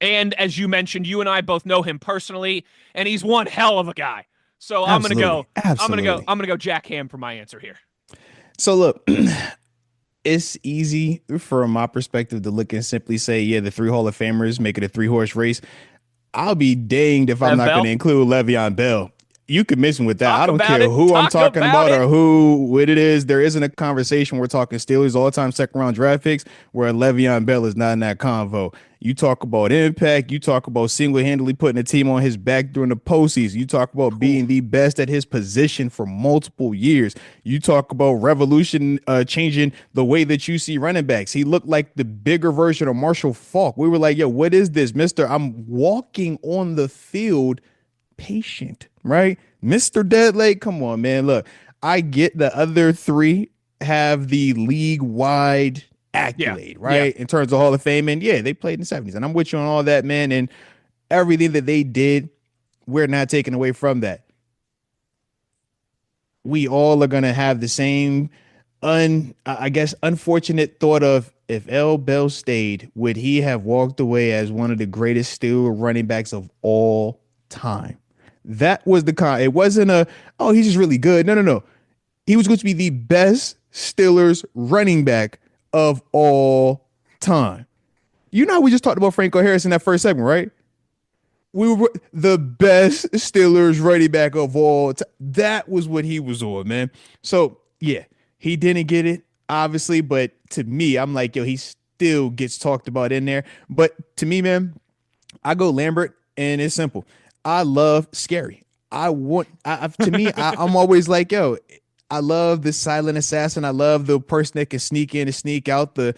as you mentioned, you and I both know him personally, and he's one hell of a guy. So I'm gonna go Jack Ham for my answer here. So look, it's easy from my perspective to look and simply say, yeah, the 3 Hall of Famers make it a 3-horse race. I'll be danged if I'm not going to include Le'Veon Bell. You can miss him with that. I don't care who I'm talking about or what it is. There isn't a conversation. We're talking Steelers all-time second-round draft picks where Le'Veon Bell is not in that convo. You talk about impact. You talk about single-handedly putting a team on his back during the postseason. You talk about being the best at his position for multiple years. You talk about revolution, changing the way that you see running backs. He looked like the bigger version of Marshall Faulk. We were like, yo, what is this, mister? I'm walking on the field patient, right? Mr. Deadleg, come on, man. Look, I get the other three have the league wide accolade, Yeah. right? In terms of Hall of Fame. And yeah, they played in the 70s. And I'm with you on all that, man. And everything that they did, we're not taking away from that. We all are gonna have the same I guess unfortunate thought of if L. Bell stayed, would he have walked away as one of the greatest still running backs of all time? That was the it wasn't oh, he's just really good. No. He was going to be the best Steelers running back of all time. You know how we just talked about Franco Harris in that first segment, right? We were the best Steelers running back of all time. That was what he was on, man. So yeah, he didn't get it, obviously, but to me, I'm like, yo, he still gets talked about in there. But to me, man, I go Lambert, and it's simple. I love Scary. To me, I'm always like, yo, I love the silent assassin. I love the person that can sneak in and sneak out, the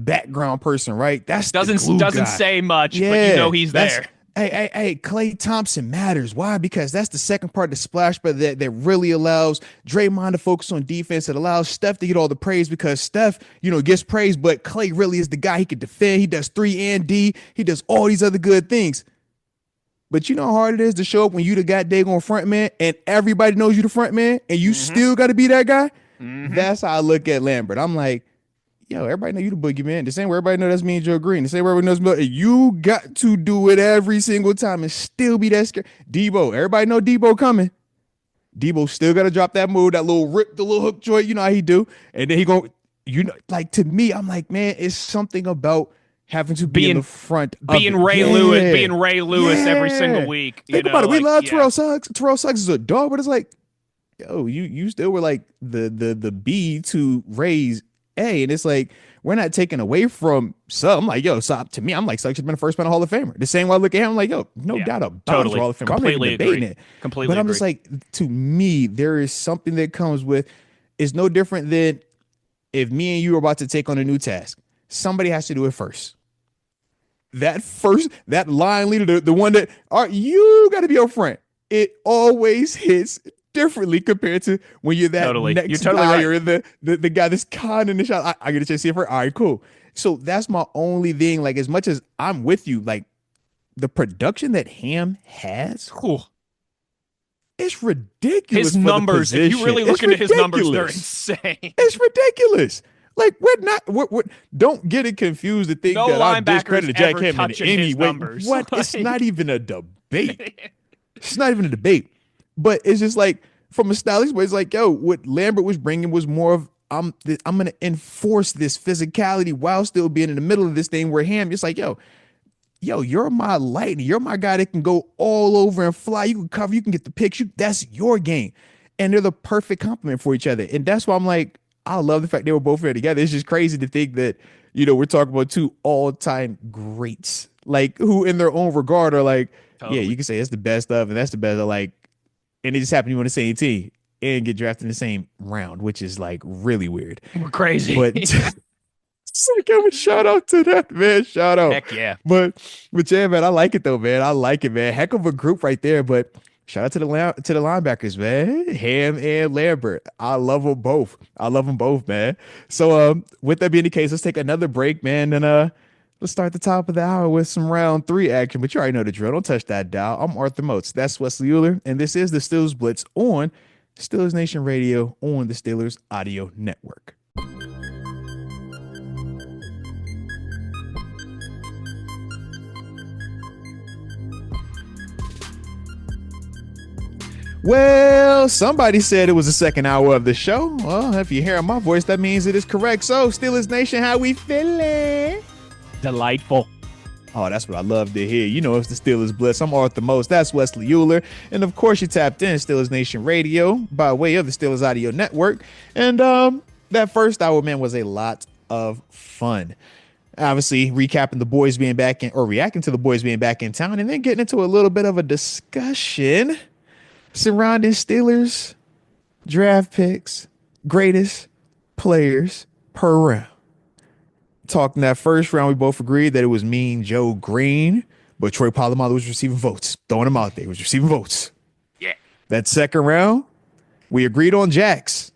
background person, right? That's doesn't say much, yeah, but you know he's there. Hey, Klay Thompson matters. Why? Because that's the second part of the splash, but that really allows Draymond to focus on defense. It allows Steph to get all the praise because Steph, gets praise, but Klay really is the guy. He can defend. He does 3 and D. He does all these other good things. But you know how hard it is to show up when you the goddamn front man and everybody knows you the front man and you still got to be that guy? That's how I look at Lambert. I'm like, yo, everybody know you the boogeyman. The same way everybody know that's me and Joe Green. The same way everybody knows you got to do it every single time and still be that scared. Debo, everybody know Debo coming. Debo still got to drop that move, that little rip, the little hook joint. You know how he do. And then he go, like to me, I'm like, man, it's something about having to be in the front of being Ray Lewis every single week. Think about it. We love Terrell Suggs. Terrell Suggs is a dog, but it's like, yo, you still were like the B to Ray's A, and it's like we're not taking away from Suggs. I'm like, yo, so to me, I'm like, Suggs should have been a first round Hall of Famer. The same way I look at him, I'm like, yo, no doubt about it, Hall of Famer. Completely I'm not even debating agree. it. Completely but I'm agree. just like, to me, there is something that comes with. It's no different than if me and you are about to take on a new task. Somebody has to do it first. That line leader, the one that you got to be up front. It always hits differently compared to when you're that next guy or the guy that's conning the shot. I get a chance to see it first. All right, cool. So that's my only thing. Like, as much as I'm with you, like the production that Ham has, it's ridiculous. His numbers, if you really look into his numbers, they're insane. It's ridiculous. Like, we're don't get it confused to think that I'm discrediting Jack Ham in any way. What? It's not even a debate. It's not even a debate. But it's just like, from a stylistic way, it's like, yo, what Lambert was bringing was more of, I'm going to enforce this physicality while still being in the middle of this thing, where Ham, it's like, yo, you're my lightning. You're my guy that can go all over and fly. You can cover. You can get the picks. That's your game. And they're the perfect complement for each other. And that's why I'm like, I love the fact they were both here together. It's just crazy to think that, we're talking about two all-time greats, like, who in their own regard are like, yeah, you can say it's the best of, and that's the best of, like, and they just happen to be on the same team and get drafted in the same round, which is like really weird. We're crazy. But so give a shout out to that, man. Shout out. Heck yeah. But yeah, man, I like it though, man. I like it, man. Heck of a group right there. But shout out to the linebackers, man. Ham and Lambert. I love them both. Man. So with that being the case, let's take another break, man, and let's start the top of the hour with some round 3 action. But you already know the drill. Don't touch that dial. I'm Arthur Moats. That's Wesley Uhler, and this is the Steelers Blitz on Steelers Nation Radio on the Steelers Audio Network. Well, somebody said it was the second hour of the show. Well, if you're hearing my voice, that means it is correct. So, Steelers Nation, how we feeling? Delightful. Oh, that's what I love to hear. It's the Steelers Blitz. I'm Arthur Moats. That's Wesley Uhler. And, of course, you tapped in Steelers Nation Radio by way of the Steelers Audio Network. And that first hour, man, was a lot of fun. Obviously, recapping the boys being back in, or reacting to the boys being back in town, and then getting into a little bit of a discussion surrounding Steelers draft picks, greatest players per round. Talking that first round, we both agreed that it was Mean Joe Green, but Troy Polamalu was receiving votes. Throwing him out there. He was receiving votes. Yeah. That second round, We agreed on Jax,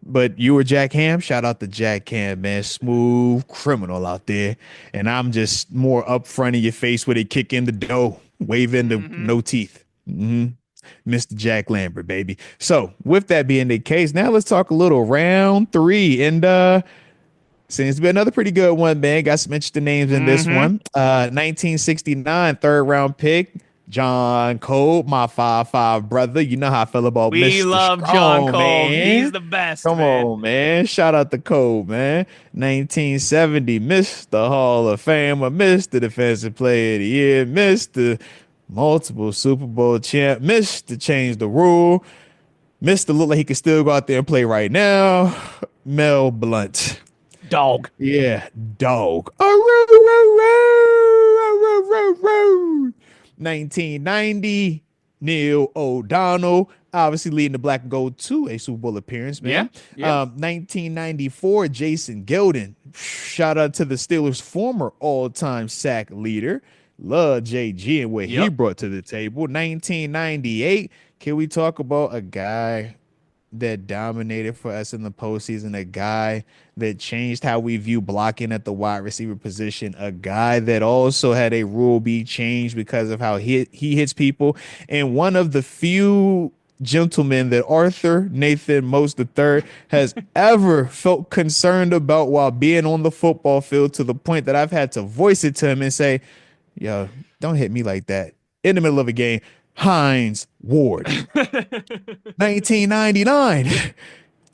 but you were Jack Ham. Shout out to Jack Ham, man. Smooth criminal out there. And I'm just more upfront in your face with a kick in the dough, waving the no teeth. Mr. Jack Lambert, baby. So with that being the case, now let's talk a little round 3. And seems to be another pretty good one, man. Got some interesting names in this one. 1969 third round pick, John Cole, my 5'5" brother. You know how I feel about We Mr. love Strong, John Cole. man. He's the best. Come on, man. Shout out to Cole, man. 1970, Mr. Hall of Famer, Mr. Defensive Player of the Year, Mr. Multiple Super Bowl champ, Mr. Change the Rule, Mr. Look like he could still go out there and play right now, Mel Blount. Dog. Yeah, dog. 1990, Neil O'Donnell, obviously leading the black and gold to a Super Bowl appearance, man. Yeah. 1994, Jason Gilden. Shout out to the Steelers' former all-time sack leader. Love JG and what he brought to the table. 1998, can we talk about a guy that dominated for us in the postseason, a guy that changed how we view blocking at the wide receiver position, a guy that also had a rule be changed because of how he hits people, and one of the few gentlemen that Arthur Nathan Moats III has ever felt concerned about while being on the football field, to the point that I've had to voice it to him and say, yo, don't hit me like that in the middle of a game. Hines Ward. 1999.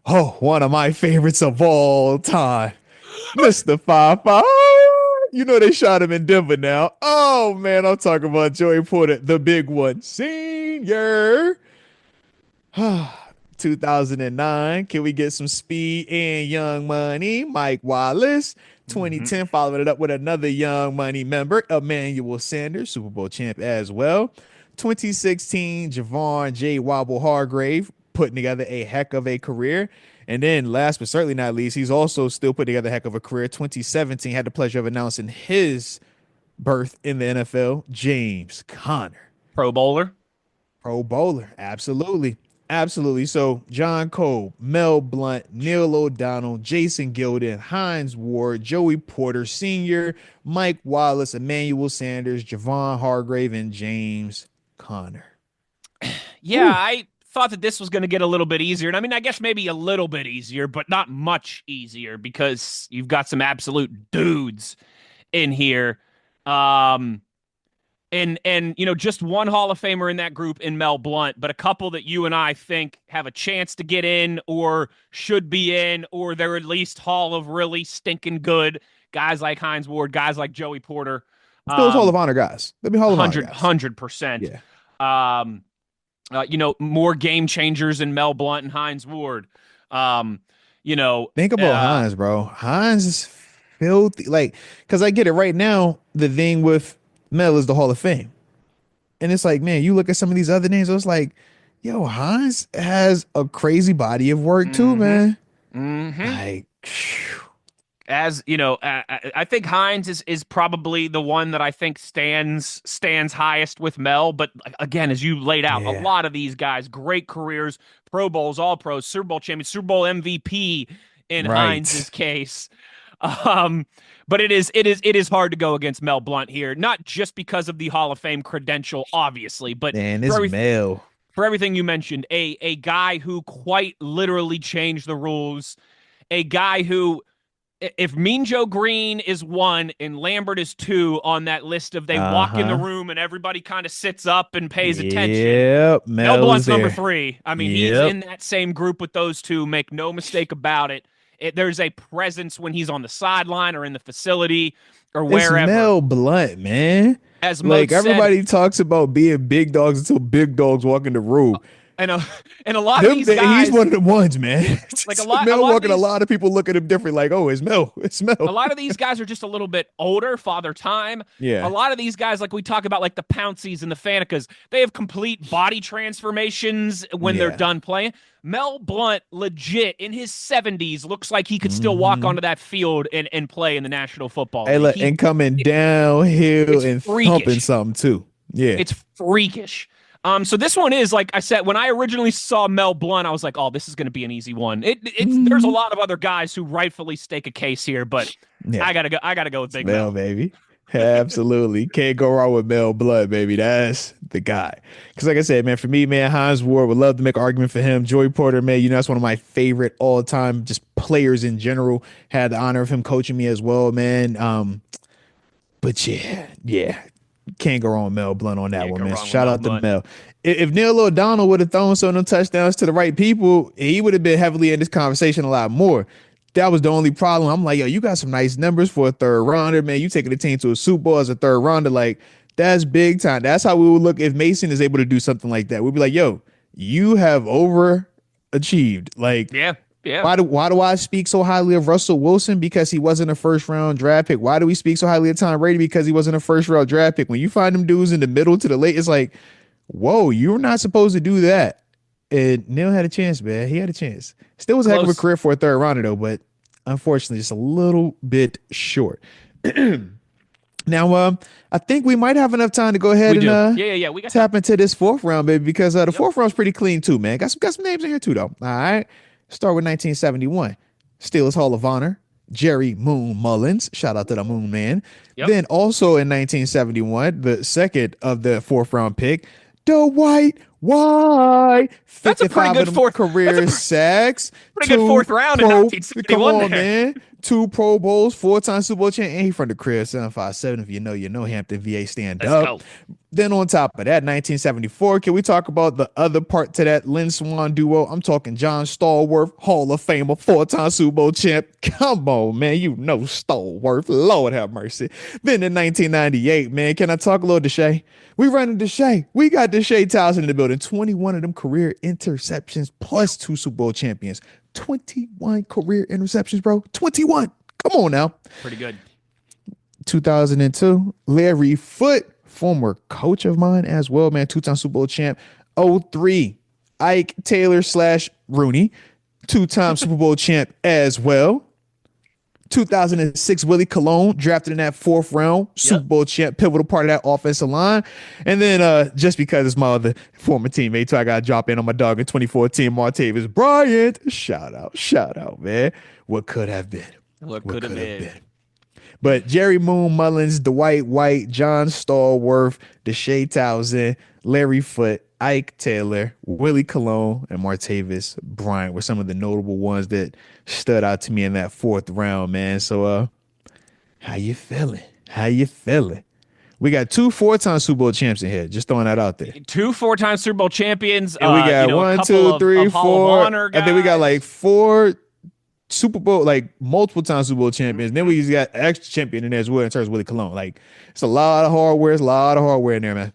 Oh, one of my favorites of all time. Mr. 5'5". You know they shot him in Denver now. Oh, man, I'm talking about Joey Porter, the big one. Senior. 2009. Can we get some speed and young money? Mike Wallace. 2010, following it up with another young money member, Emmanuel Sanders, Super Bowl champ as well. 2016, Javon J. Wobble Hargrave, putting together a heck of a career. And then last but certainly not least, he's also still putting together a heck of a career. 2017, had the pleasure of announcing his birth in the NFL, James Conner. Pro Bowler. Pro Bowler, absolutely. Absolutely. So John Cole, Mel Blount, Neil O'Donnell, Jason Gilden, Hines Ward, Joey Porter Sr., Mike Wallace, Emmanuel Sanders, Javon Hargrave, and James Conner. Yeah, I thought that this was going to get a little bit easier. And I mean, I guess maybe a little bit easier, but not much easier, because you've got some absolute dudes in here. And you know, just one Hall of Famer in that group in Mel Blount, but a couple that you and I think have a chance to get in, or should be in, or they're at least Hall of really stinking good guys like Hines Ward, guys like Joey Porter. Those Hall of Honor guys. They'll be Hall of Honor guys. 100%. Yeah. You know, more game changers than Mel Blount and Hines Ward. You know, think about Hines, bro. Hines is filthy. Like, because I get it right now. The thing with Mel is the Hall of Fame. And it's like, man, you look at some of these other names, it's like, yo, Hines has a crazy body of work too, man. Like, as you know, I think Hines is probably the one that I think stands highest with Mel. But again, as you laid out, a lot of these guys, great careers, Pro Bowls, All Pros, Super Bowl champions, Super Bowl MVP in Hines's case. But it is hard to go against Mel Blount here, not just because of the Hall of Fame credential, obviously, but Mel. For everything you mentioned, a guy who quite literally changed the rules, a guy who, if Mean Joe Green is 1 and Lambert is 2 on that list of they walk in the room and everybody kind of sits up and pays attention. Mel Blount's number 3. I mean, he's in that same group with those two. Make no mistake about it. There's a presence when he's on the sideline or in the facility or wherever. It's Mel Blount, man. As like everybody talks about being big dogs until big dogs walk in the room. And a lot of these guys, he's one of the ones, man. Like Mel walking, a lot of people look at him different. Like, oh, it's Mel. It's Mel. A lot of these guys are just a little bit older, Father Time. Yeah. A lot of these guys, like we talk about, like the Pounceys and the Fanekas, they have complete body transformations when they're done playing. Mel Blount, legit in his 70s, looks like he could still walk onto that field and play in the National Football League. And coming downhill and thumping something too. Yeah, it's freakish. So this one is, like I said, when I originally saw Mel Blount, I was like, "Oh, this is going to be an easy one." It's there's a lot of other guys who rightfully stake a case here, but Yeah, I gotta go. I gotta go with it's Big Mel, Mel. baby. Absolutely. Can't go wrong with Mel Blood, baby. That's the guy. Because, like I said, man, for me, man, Hines Ward would love to make an argument for him. Joey Porter, man, that's one of my favorite all time just players in general. Had the honor of him coaching me as well, man. But yeah, can't go wrong with Mel Blunt on that Can't one, go man. wrong with Shout Mel out to Blount. Mel. If Neil O'Donnell would have thrown some of them touchdowns to the right people, he would have been heavily in this conversation a lot more. That was the only problem. I'm like, yo, you got some nice numbers for a third rounder, man. You taking the team to a Super Bowl as a third rounder, like that's big time. That's how we would look if Mason is able to do something like that. We'd be like, yo, you have overachieved. Like, Yeah, yeah. why do I speak so highly of Russell Wilson? Because he wasn't a first round draft pick. Why do we speak so highly of Tom Brady? Because he wasn't a first round draft pick. When you find them dudes in the middle to the late, it's like, whoa, you're not supposed to do that. And Neil had a chance, man. He had a chance. Still was a heck of a Close. career for a third rounder, though, but unfortunately, just a little bit short. Now, I think we might have enough time to go ahead We and do. Yeah. We got tap into this fourth round, baby, because the Yep. fourth round's pretty clean too, man. Got some names in here too, though. All right. Start with 1971. Steelers Hall of Honor, Jerry Moon Mullins. Shout out to the Moon Man. Yep. Then also in 1971, the second of the fourth round pick, the White. That's a pretty 55 good of them fourth. career sacks. Pretty good fourth round in 1971 Come on, there. man. 2 Pro Bowls, 4-time Super Bowl champ, and he from the crib 757. If you know Hampton VA stand Let's up. go. Then on top of that, 1974, can we talk about the other part to that Lynn Swan duo? I'm talking John Stallworth, Hall of Famer, 4-time Super Bowl champ. Come on, man. Stallworth. Lord have mercy. Then in 1998, man, can I talk a little Deshae? We running Deshae. We got Deshae Townsend in the building. 21 of them career interceptions plus 2 Super Bowl champions. 21 career interceptions, bro. 21. Come on now. Pretty good. 2002, Larry Foote, former coach of mine as well, man. 2-time Super Bowl champ. 03, Ike Taylor / Rooney, 2-time Super Bowl champ as well. 2006, Willie Colon, drafted in that 4th round, Super Bowl champ, pivotal part of that offensive line. And then just because it's my other former teammate, so I got to drop in on my dog in 2014, Martavis Bryant. Shout out, man. What could have been. What could have been. But Jerry Moon Mullins, Dwight White, John Stallworth, Deshae Townsend, Larry Foote, Ike Taylor, Willie Colon, and Martavis Bryant were some of the notable ones that stood out to me in that 4th round, man. So how you feeling? We got 2 4-time Super Bowl champs in here. Just throwing that out there. 2 4-time Super Bowl champions. And we got a 1, couple 2, 3, of Hall of 4. Honor And then we got guys. like 4 Super Bowl, like multiple time Super Bowl champions. Then we just got extra champion in there as well in terms of Willie Colon. Like it's a lot of hardware. It's a lot of hardware in there, man.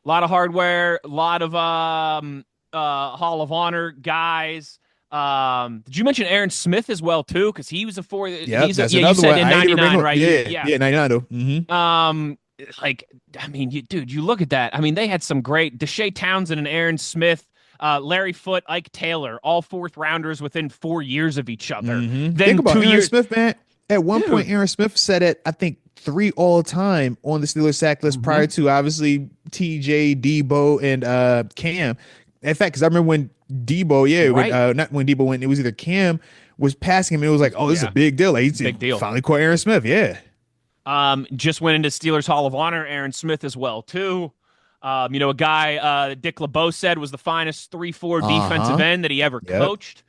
A lot of hardware, a lot of Hall of Honor guys. Did you mention Aaron Smith as well too? Because he was a 4. Yeah, that's you another said one. in I ain't even bring 99, up- right? Yeah, 99 though. Mm-hmm. Like, I mean, you look at that. I mean, they had some great Deshae Townsend and Aaron Smith, Larry Foote, Ike Taylor, all 4th rounders within 4 years of each other. Mm-hmm. Then Think about 2 Aaron years. Smith, man. At one point, Aaron Smith said it, I think 3 all time on the Steelers sack list prior to obviously TJ, Debo, and Cam. In fact, because I remember when Debo, Right. not when Debo went, it was either Cam was passing him. And it was like, oh, this is a big deal. Like, he's Big deal. finally caught Aaron Smith. Yeah. Just went into Steelers Hall of Honor, Aaron Smith as well too. A guy Dick LeBeau said was the finest 3-4 defensive end that he ever coached.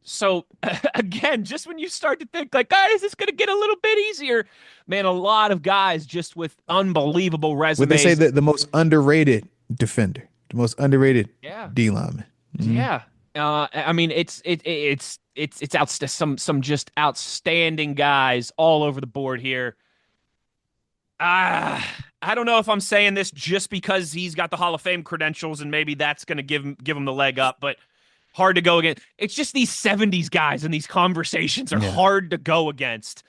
So again, just when you start to think like, is this going to get a little bit easier? Man, a lot of guys just with unbelievable resumes. Would they say that the most underrated defender, the most underrated D lineman? Yeah. I mean, it's some just outstanding guys all over the board here. I don't know if I'm saying this just because he's got the Hall of Fame credentials and maybe that's going to give him the leg up, but hard to go against. It's just these 70s guys and these conversations are hard to go against.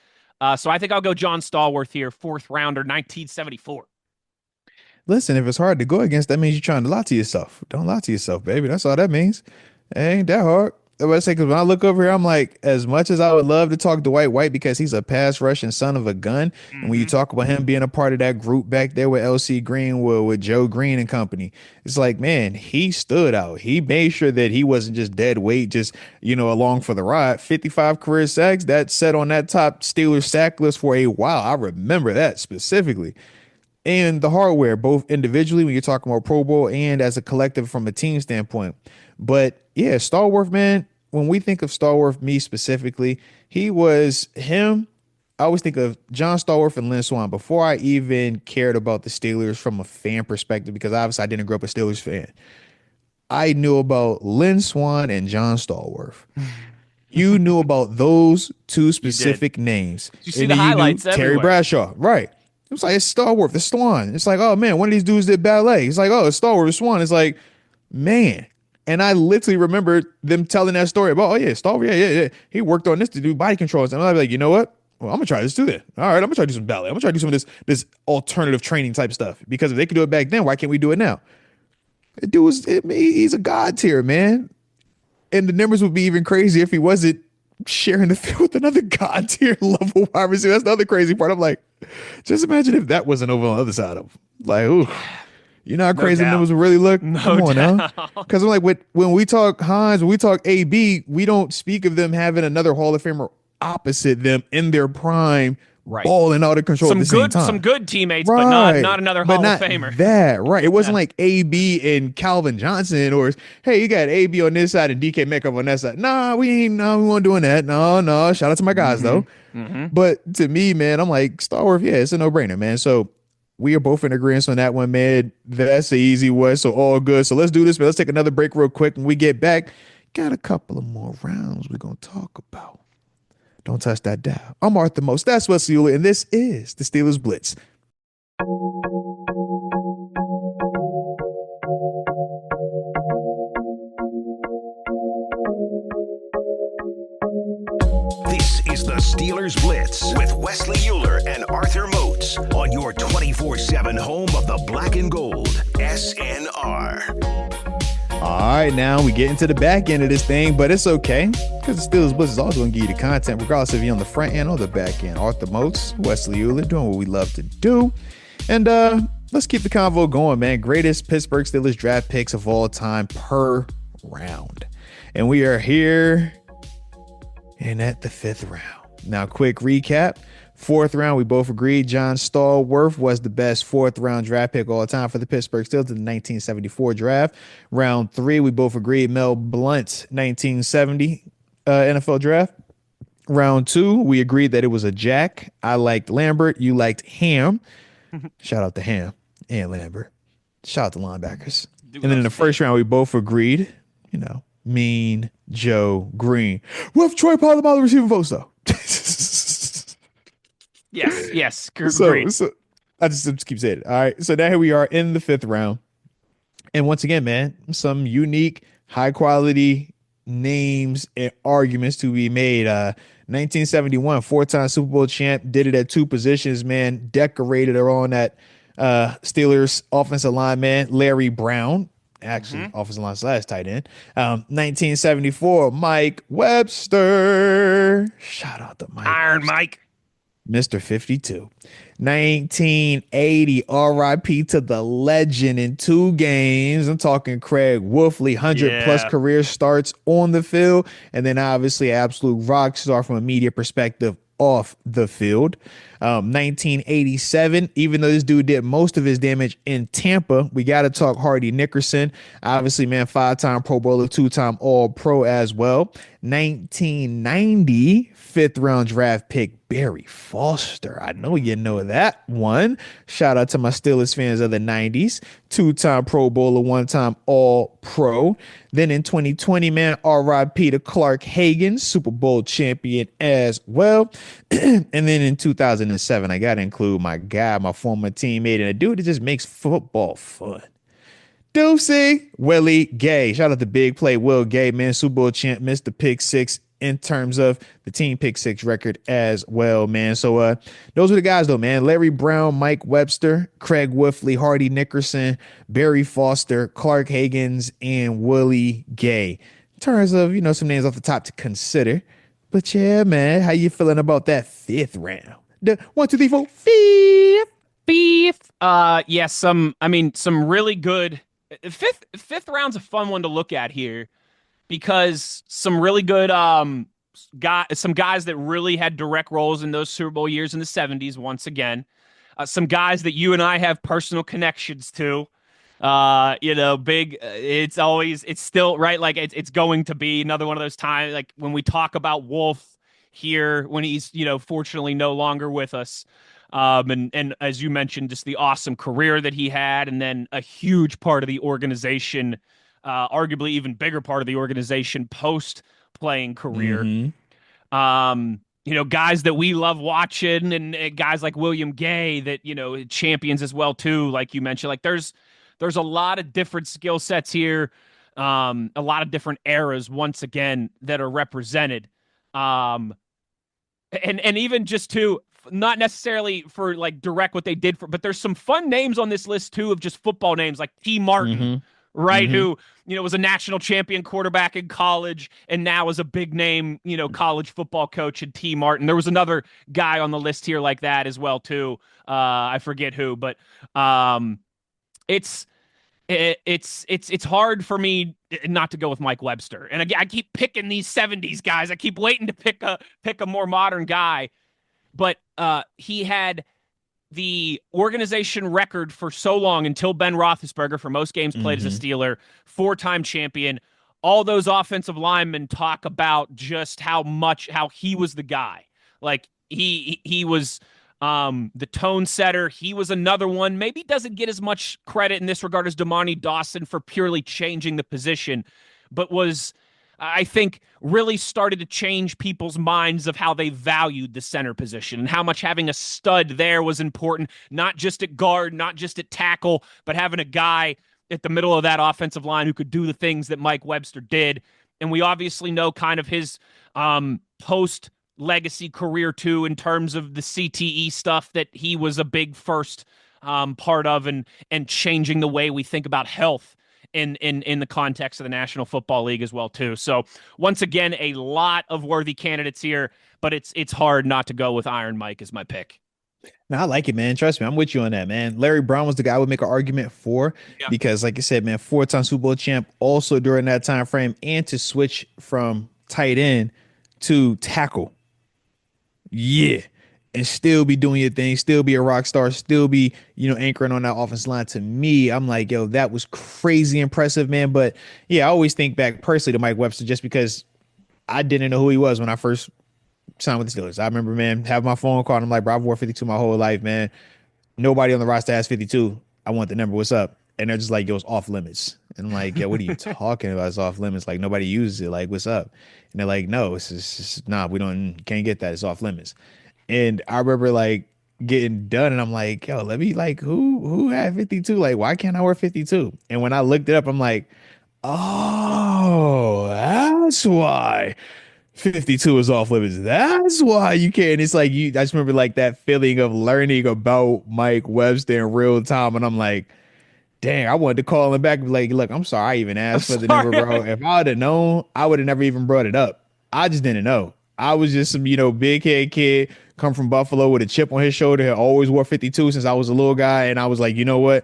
So I think I'll go John Stallworth here, 4th rounder, 1974. Listen, if it's hard to go against, that means you're trying to lie to yourself. Don't lie to yourself, baby. That's all that means. It ain't that hard. I was say, because when I look over here, I'm like, as much as I would love to talk Dwight White because he's a pass rushing son of a gun, and when you talk about him being a part of that group back there with LC Greenwood, with Joe Green and company, it's like, man, he stood out. He made sure that he wasn't just dead weight, just along for the ride. 55 career sacks that set on that top Steelers sack list for a while. I remember that specifically. And the hardware, both individually when you're talking about Pro Bowl and as a collective from a team standpoint. But yeah, Stallworth, man, when we think of Stallworth, me specifically, he was him. I always think of John Stallworth and Lynn Swann before I even cared about the Steelers from a fan perspective, because obviously I didn't grow up a Steelers fan. I knew about Lynn Swann and John Stallworth. You knew about those two specific names. You see the highlights Terry everywhere. Bradshaw, right? It was like, it's Stallworth, it's Swan. It's like, oh man, one of these dudes did ballet. It's like, oh, it's Stallworth, it's Swan. It's like, man. And I literally remember them telling that story about, oh yeah, Stallworth, yeah. He worked on this to do body controls. And I'd be like, you know what? Well, I'm gonna try this too then. All right, I'm gonna try to do some ballet. I'm gonna try to do some of this alternative training type stuff. Because if they could do it back then, why can't we do it now? The dude he's a god tier, man. And the numbers would be even crazier if he wasn't sharing the field with another god tier level wide receiver. That's the other crazy part. I'm like, just imagine if that wasn't over on the other side of him. Like, ooh, you know how crazy the numbers would really look? Come on now. Because I'm like, when we talk Hines, when we talk AB, we don't speak of them having another Hall of Famer opposite them in their prime, balling out of control at the same time. Some good teammates, but not another Hall of Famer. That, right. It wasn't like AB and Calvin Johnson, or, hey, you got AB on this side and DK Metcalf on that side. Nah, we weren't doing that. No. Shout out to my guys, though. But to me, man, I'm like, Stallworth, yeah, it's a no-brainer, man. So we are both in agreement on that one, man. That's the easy one, so all good. So let's do this, man. Let's take another break real quick. When we get back, got a couple of more rounds we're going to talk about. Don't touch that dial. I'm Arthur Moats. That's Wesley Uhler, and this is the Steelers Blitz. This is the Steelers Blitz with Wesley Uhler and Arthur Moats on your 24/7 home of the black and gold, SNR. All right, now we get into the back end of this thing, but it's okay because the Steelers Blitz is also going to give you the content regardless if you're on the front end or the back end. Arthur Moats, Wesley Uhler, doing what we love to do. And let's keep the convo going, man. Greatest Pittsburgh Steelers draft picks of all time per round. And we are here and at the 5th round. Now, quick recap. 4th round, we both agreed John Stallworth was the best 4th round draft pick all time for the Pittsburgh Steelers in the 1974 draft. Round 3, we both agreed Mel Blount, 1970 NFL draft. Round 2, we agreed that it was a jack. I liked Lambert. You liked Ham. Shout out to Ham and Lambert. Shout out to linebackers. And then in the first round, we both agreed, Mean Joe Green. With Troy Polamalu receiving votes, though. Yes. Great. So I just keep saying it. All right. So now here we are in the 5th round. And once again, man, some unique, high quality names and arguments to be made. 1971, 4-time Super Bowl champ, did it at 2 positions, man. Decorated her on that Steelers offensive line, man. Larry Brown. Actually, offensive line / tight end. 1974, Mike Webster. Shout out to Mike. Iron Webster. Mike. Mr. 52. 1980, RIP to the legend in 2 games. I'm talking Craig Wolfley, 100+ career starts on the field. And then obviously absolute rock star from a media perspective off the field. 1987, even though this dude did most of his damage in Tampa, we got to talk Hardy Nickerson. Obviously, man, 5-time Pro Bowler, 2-time All-Pro as well. 1990, 5th round draft pick, Barry Foster. I know you know that one. Shout out to my Steelers fans of the 90s. 2-time Pro Bowler, 1-time All-Pro. Then in 2020, man, RIP to Clark Hagan, Super Bowl champion as well. And then in 2007, I got to include my guy, my former teammate, and a dude that just makes football fun. Deucey Willie Gay. Shout out to Big Play Will Gay, man. Super Bowl champ, missed the pick 6 in terms of the team pick 6 record as well, man. So those are the guys, though, man. Larry Brown, Mike Webster, Craig Wolfley, Hardy Nickerson, Barry Foster, Clark Hagans, and Willie Gay. in terms of, some names off the top to consider. But yeah, man, how you feeling about that fifth round? The one, two, three, four, fifth. Beef. Yeah, some really good fifth round's a fun one to look at here because some really good some guys that really had direct roles in those Super Bowl years in the 70s once again. Some guys that you and I have personal connections to. Big it's still right like it's going to be another one of those times like when we talk about Wolf here when he's, fortunately no longer with us. And as you mentioned, just the awesome career that he had, and then a huge part of the organization, arguably even bigger part of the organization post playing career. Mm-hmm. Guys that we love watching, and guys like William Gay that, champions as well too, like you mentioned. Like there's a lot of different skill sets here, a lot of different eras once again that are represented. And even just to not necessarily for like direct what they did for, but there's some fun names on this list too of just football names like T. Martin, Mm-hmm. right? Mm-hmm. Who, was a national champion quarterback in college and now is a big name, college football coach in T. Martin. There was another guy on the list here like that as well too. I forget who, but it's it's hard for me not to go with Mike Webster. And I keep picking these 70s guys. I keep waiting to pick a more modern guy, but he had the organization record for so long until Ben Roethlisberger for most games played as a Mm-hmm. Steeler, four-time champion. All those offensive linemen talk about just how he was the guy. Like he was the tone setter. He was another one. Maybe doesn't get as much credit in this regard as Damani Dawson for purely changing the position, but was, I think, really started to change people's minds of how they valued the center position and how much having a stud there was important, not just at guard, not just at tackle, but having a guy at the middle of that offensive line who could do the things that Mike Webster did. And we obviously know kind of his post legacy career too, in terms of the CTE stuff that he was a big first part of, and changing the way we think about health in the context of the National Football League as well too. So once again, a lot of worthy candidates here, but it's hard not to go with Iron Mike as my pick. No, I like it, man. Trust me, I'm with you on that, man. Larry Brown was the guy I would make an argument for Yeah. because, like I said, man, four-time Super Bowl champ, also during that time frame, and to switch from tight end to tackle. Yeah. And still be doing your thing, still be a rock star, still be, anchoring on that offense line. To me, I'm like, yo, that was crazy impressive, man. But yeah, I always think back personally to Mike Webster just because I didn't know who he was when I first signed with the Steelers. I remember, man, have my phone call and I'm like, bro, I've wore 52 my whole life, man. Nobody on the roster has 52. I want the number. What's up? And they're just like, yo, it's off limits. And I'm like, yo, what are you talking about? It's off limits. Like, nobody uses it. Like, what's up? And they're like, no, nah, we can't get that. It's off limits. And I remember like getting done and I'm like, yo, let me like, who had 52? Like, why can't I wear 52? And when I looked it up, I'm like, oh, that's why 52 is off limits. That's why you can't. It's like I just remember like that feeling of learning about Mike Webster in real time. And I'm like, dang, I wanted to call him back and be like, look, I'm sorry I even I'm asked for the number, sorry. bro. If I would have known, I would have never even brought it up. I just didn't know. I was just some, big head kid, come from Buffalo with a chip on his shoulder, had always wore 52 since I was a little guy. And I was like, you know what?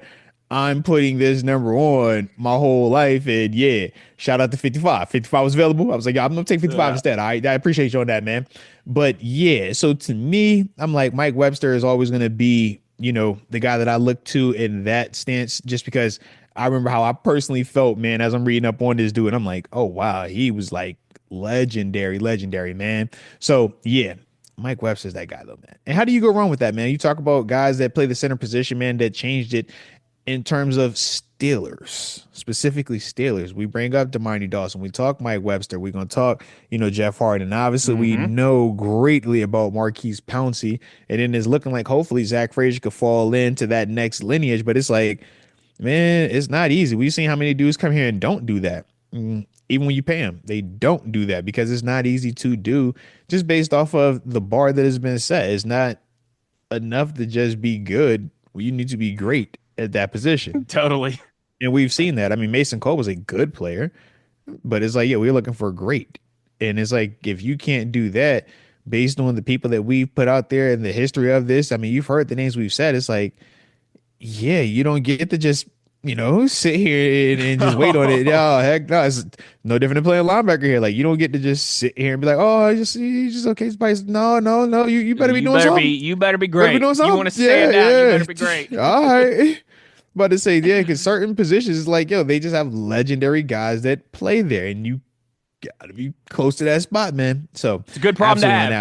I'm putting this number on my whole life. And yeah, shout out to 55. 55 was available. I was like, yeah, I'm going to take 55 Yeah. instead. I appreciate you on that, man. But yeah, so to me, I'm like, Mike Webster is always going to be, the guy that I look to in that stance, just because I remember how I personally felt, man, as I'm reading up on this dude. And I'm like, oh, wow, he was like legendary, man. So yeah, Mike Webster's that guy though, man. And how do you go wrong with that, man? You talk about guys that play the center position, man, that changed it in terms of Steelers, specifically Steelers. We bring up Damani Dawson. We talk Mike Webster. We're going to talk, Jeff Harden. And obviously, we Mm-hmm. know greatly about Marquise Pouncey. And then it's looking like hopefully Zach Frazier could fall into that next lineage. But it's like, man, it's not easy. We've seen how many dudes come here and don't do that. Even when you pay them, they don't do that because it's not easy to do just based off of the bar that has been set. It's not enough to just be good. Well, you need to be great at that position. Totally. And we've seen that. I mean, Mason Cole was a good player, But it's like, yeah, we're looking for great. And it's like, if you can't do that based on the people that we've put out there and the history of this, I mean, you've heard the names we've said. It's like, yeah, you don't get to just, sit here and just wait on it. Oh, heck no. It's no different than playing linebacker here. Like, you don't get to just sit here and be like, oh, he's just okay. Spice. No, no, no. You better be You doing better something. be Better be great. doing You want to something. Yeah, stand out, you better be yeah. great. All right. About to say, yeah, because certain positions, it's like, yo, they just have legendary guys that play there, and you gotta be close to that spot, man. So It's a good problem to absolutely on have. that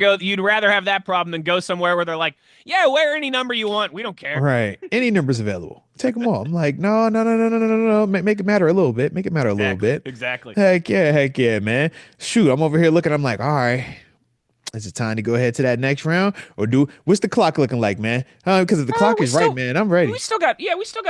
one. That You'd rather have that problem than go somewhere where they're like, yeah, wear any number you want. We don't care. right. Any numbers available. Take them all. I'm like, no, no, no, no, no, no, no, no. Make it matter a little bit. Make it matter a little Exactly. bit. Exactly. Heck yeah, man. Shoot, I'm over here looking. I'm like, all right. Is it time to go ahead to that next round, or what's the clock looking like, man? Because if the clock We is right, still man, I'm ready. we still got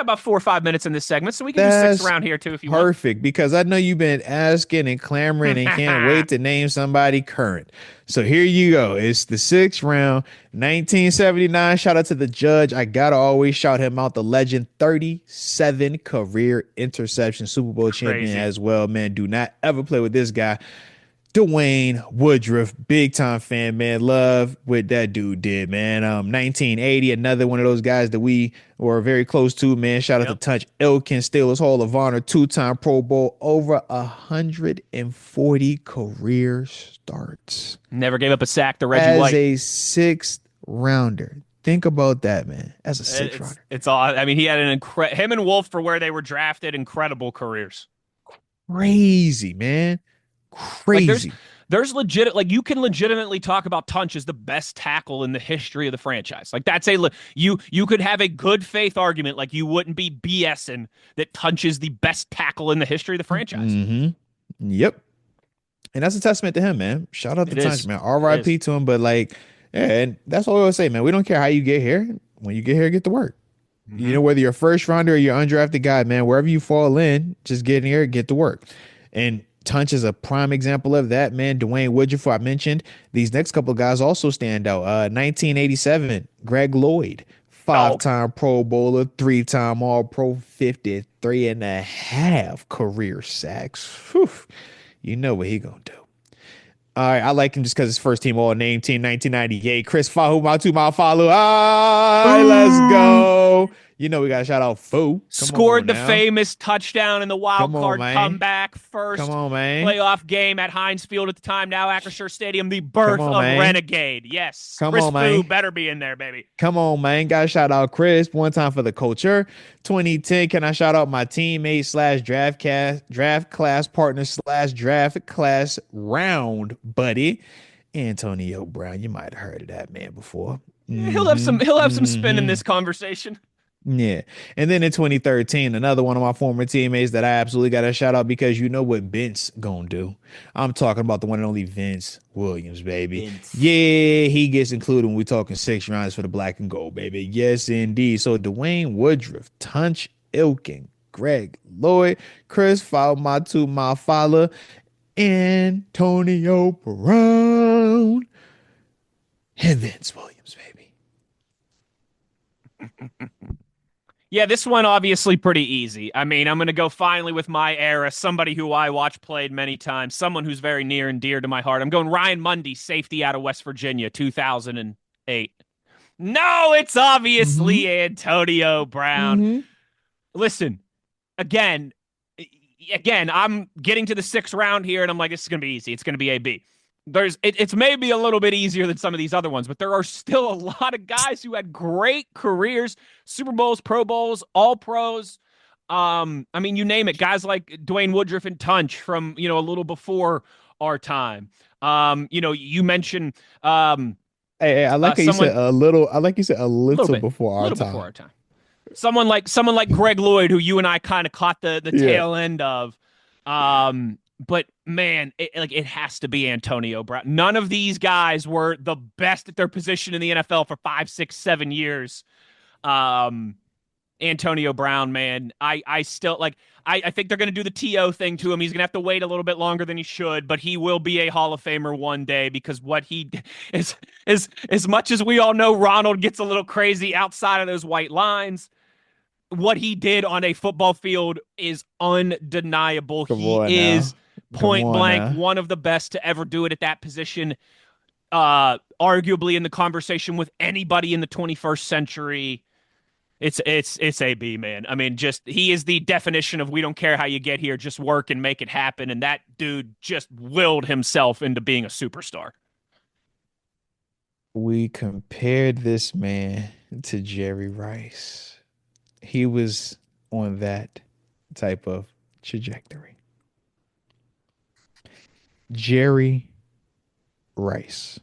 about 4 or 5 minutes in this segment, so we can do six That's around here too if you want. perfect because I know you've been asking and clamoring and can't wait to name somebody current. So here you go. It's the sixth round, 1979. Shout out to the judge. I gotta always shout him out. The legend, 37 career interception, Super Bowl champion Crazy. as well. Man, do not ever play with this guy. Dwayne Woodruff, big time fan, man. Love what that dude did, man. 1980, another one of those guys that we were very close to, man. Shout out to Yep. Tunch Ilkin, Steelers Hall of Honor, two-time Pro Bowl, over 140 career starts Never gave up a sack to Reggie as White. a sixth rounder. Think about that, man. As a sixth rounder. It's all. I mean, he had him and Wolf for where they were drafted, incredible careers. Crazy, man. Like Crazy. there's legit like you can legitimately talk about Tunch as the best tackle in the history of the franchise. Like that's you could have a good faith argument like you wouldn't be BSing that Tunch is the best tackle in the history of the franchise. Mm-hmm. Yep. And that's a testament to him, man. Shout out to It Tunch, is. man. It is. RIP to him. But like, yeah, and that's all I always say, man. We don't care how you get here. When you get here, get to work. You Mhm. know, whether you're a first rounder or you're undrafted guy, man, wherever you fall in, just get in here, get to work. And Tunch is a prime example of that, man. Dwayne Woodruff, I mentioned. These next couple of guys also stand out. 1987, Greg Lloyd, Oh, five-time Pro Bowler, three-time All-Pro, 53 and a half career sacks. Whew. You know what he gonna do. All right, I like him just because his first team all name team 1998. Chris Fahu All right, let's Ooh. go. You know we gotta shout out Foo. Come Scored on the now. famous touchdown in the wild Come on, card man. comeback, Come first on, man. playoff game at Heinz Field at the time, now Acrisure Stadium, the Come birth on, of man. Renegade. Yes, Come Chris on, Fu man. better be in there, baby. Come on, man. Gotta shout out Chris. One time for the culture. 2010. Can I shout out my teammate slash draft class partner slash draft class round buddy, Antonio Brown. You might have heard of that man before. Yeah, Mm-hmm. he'll have some spin in Mm-hmm. this conversation. Yeah. And then in 2013, another one of my former teammates that I absolutely got to shout out because you know what Vince gonna do. I'm talking about the one and only Vince Williams, baby. Vince. Yeah, he gets included when we talking 6 rounds for the black and gold, baby. Yes, indeed. So Dwayne Woodruff, Tunch Ilkin, Greg Lloyd, Chris Mafala, Antonio Brown, and Vince Williams, baby. Yeah, this one obviously pretty easy. I mean, I'm going to go finally with my era, somebody who I watched played many times, someone who's very near and dear to my heart. I'm going Ryan Mundy, safety out of West Virginia, 2008. No, it's Mm-hmm. obviously Antonio Brown. Mm-hmm. Listen, again, I'm getting to the sixth round here, and I'm like, this is going to be easy. It's going to be AB. It's maybe a little bit easier than some of these other ones, but there are still a lot of guys who had great careers, Super Bowls, Pro Bowls, All Pros. I mean, you name it. Guys like Dwayne Woodruff and Tunch from a little before our time. You mentioned Hey, I like how you someone said a little. I like you said a a little little bit, before a our little before time. our time. Someone like Greg Lloyd, who you and I kind of caught the Yeah. tail end of. But man, it has to be Antonio Brown. None of these guys were the best at their position in the NFL for 5, 6, 7 years. Um, Antonio Brown, man, I still like. I think they're going to do the TO thing to him. He's going to have to wait a little bit longer than he should, but he will be a Hall of Famer one day because what he is as much as we all know, Ronald gets a little crazy outside of those white lines. what he did on a football field is undeniable. Come He on is now. Come point on blank now. one of the best to ever do it at that position. Arguably in the conversation with anybody in the 21st century. It's AB, man. I mean, just he is the definition of we don't care how you get here, just work and make it happen. And that dude just willed himself into being a superstar. We compared this man to Jerry Rice. He was on that type of trajectory. Jerry Rice.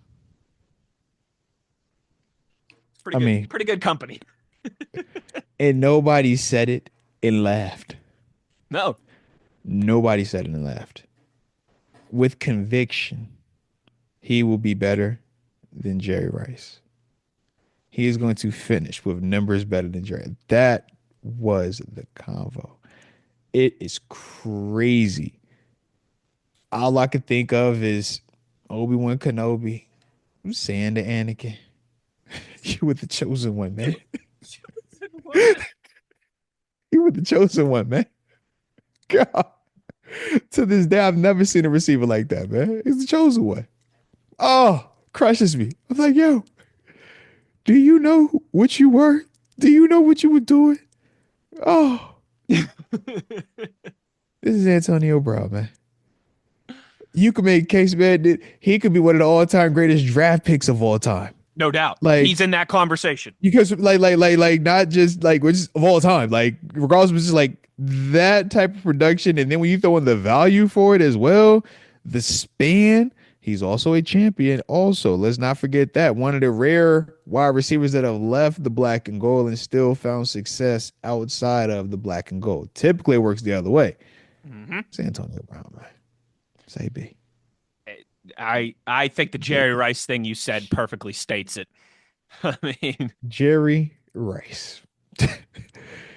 It's pretty I good, mean, pretty good company. and nobody said it and laughed. No, Nobody said it and laughed. With conviction, he will be better than Jerry Rice. He is going to finish with numbers better than Jerry. That was the convo. It is crazy. All I could think of is Obi-Wan Kenobi saying to Anakin, "You were the chosen one, man. You were the chosen one, man." God. To this day, I've never seen a receiver like that, man. He's the chosen one. Oh, crushes me. I'm like, yo, do you know what you were? Do you know what you were doing? Oh, this is Antonio Brown, man. You can make a case, man, that he could be one of the all-time greatest draft picks of all time. no doubt. Like, He's in that conversation. because like not just like which of all time, like regardless of just like that type of production, and then when you throw in the value for it as well, the span. He's also a champion. Also, let's not forget that one of the rare wide receivers that have left the black and gold and still found success outside of the black and gold. Typically, it works the other way. It's Antonio Brown, man. It's AB. I think the Jerry Rice thing you said perfectly states it. I mean, Jerry Rice,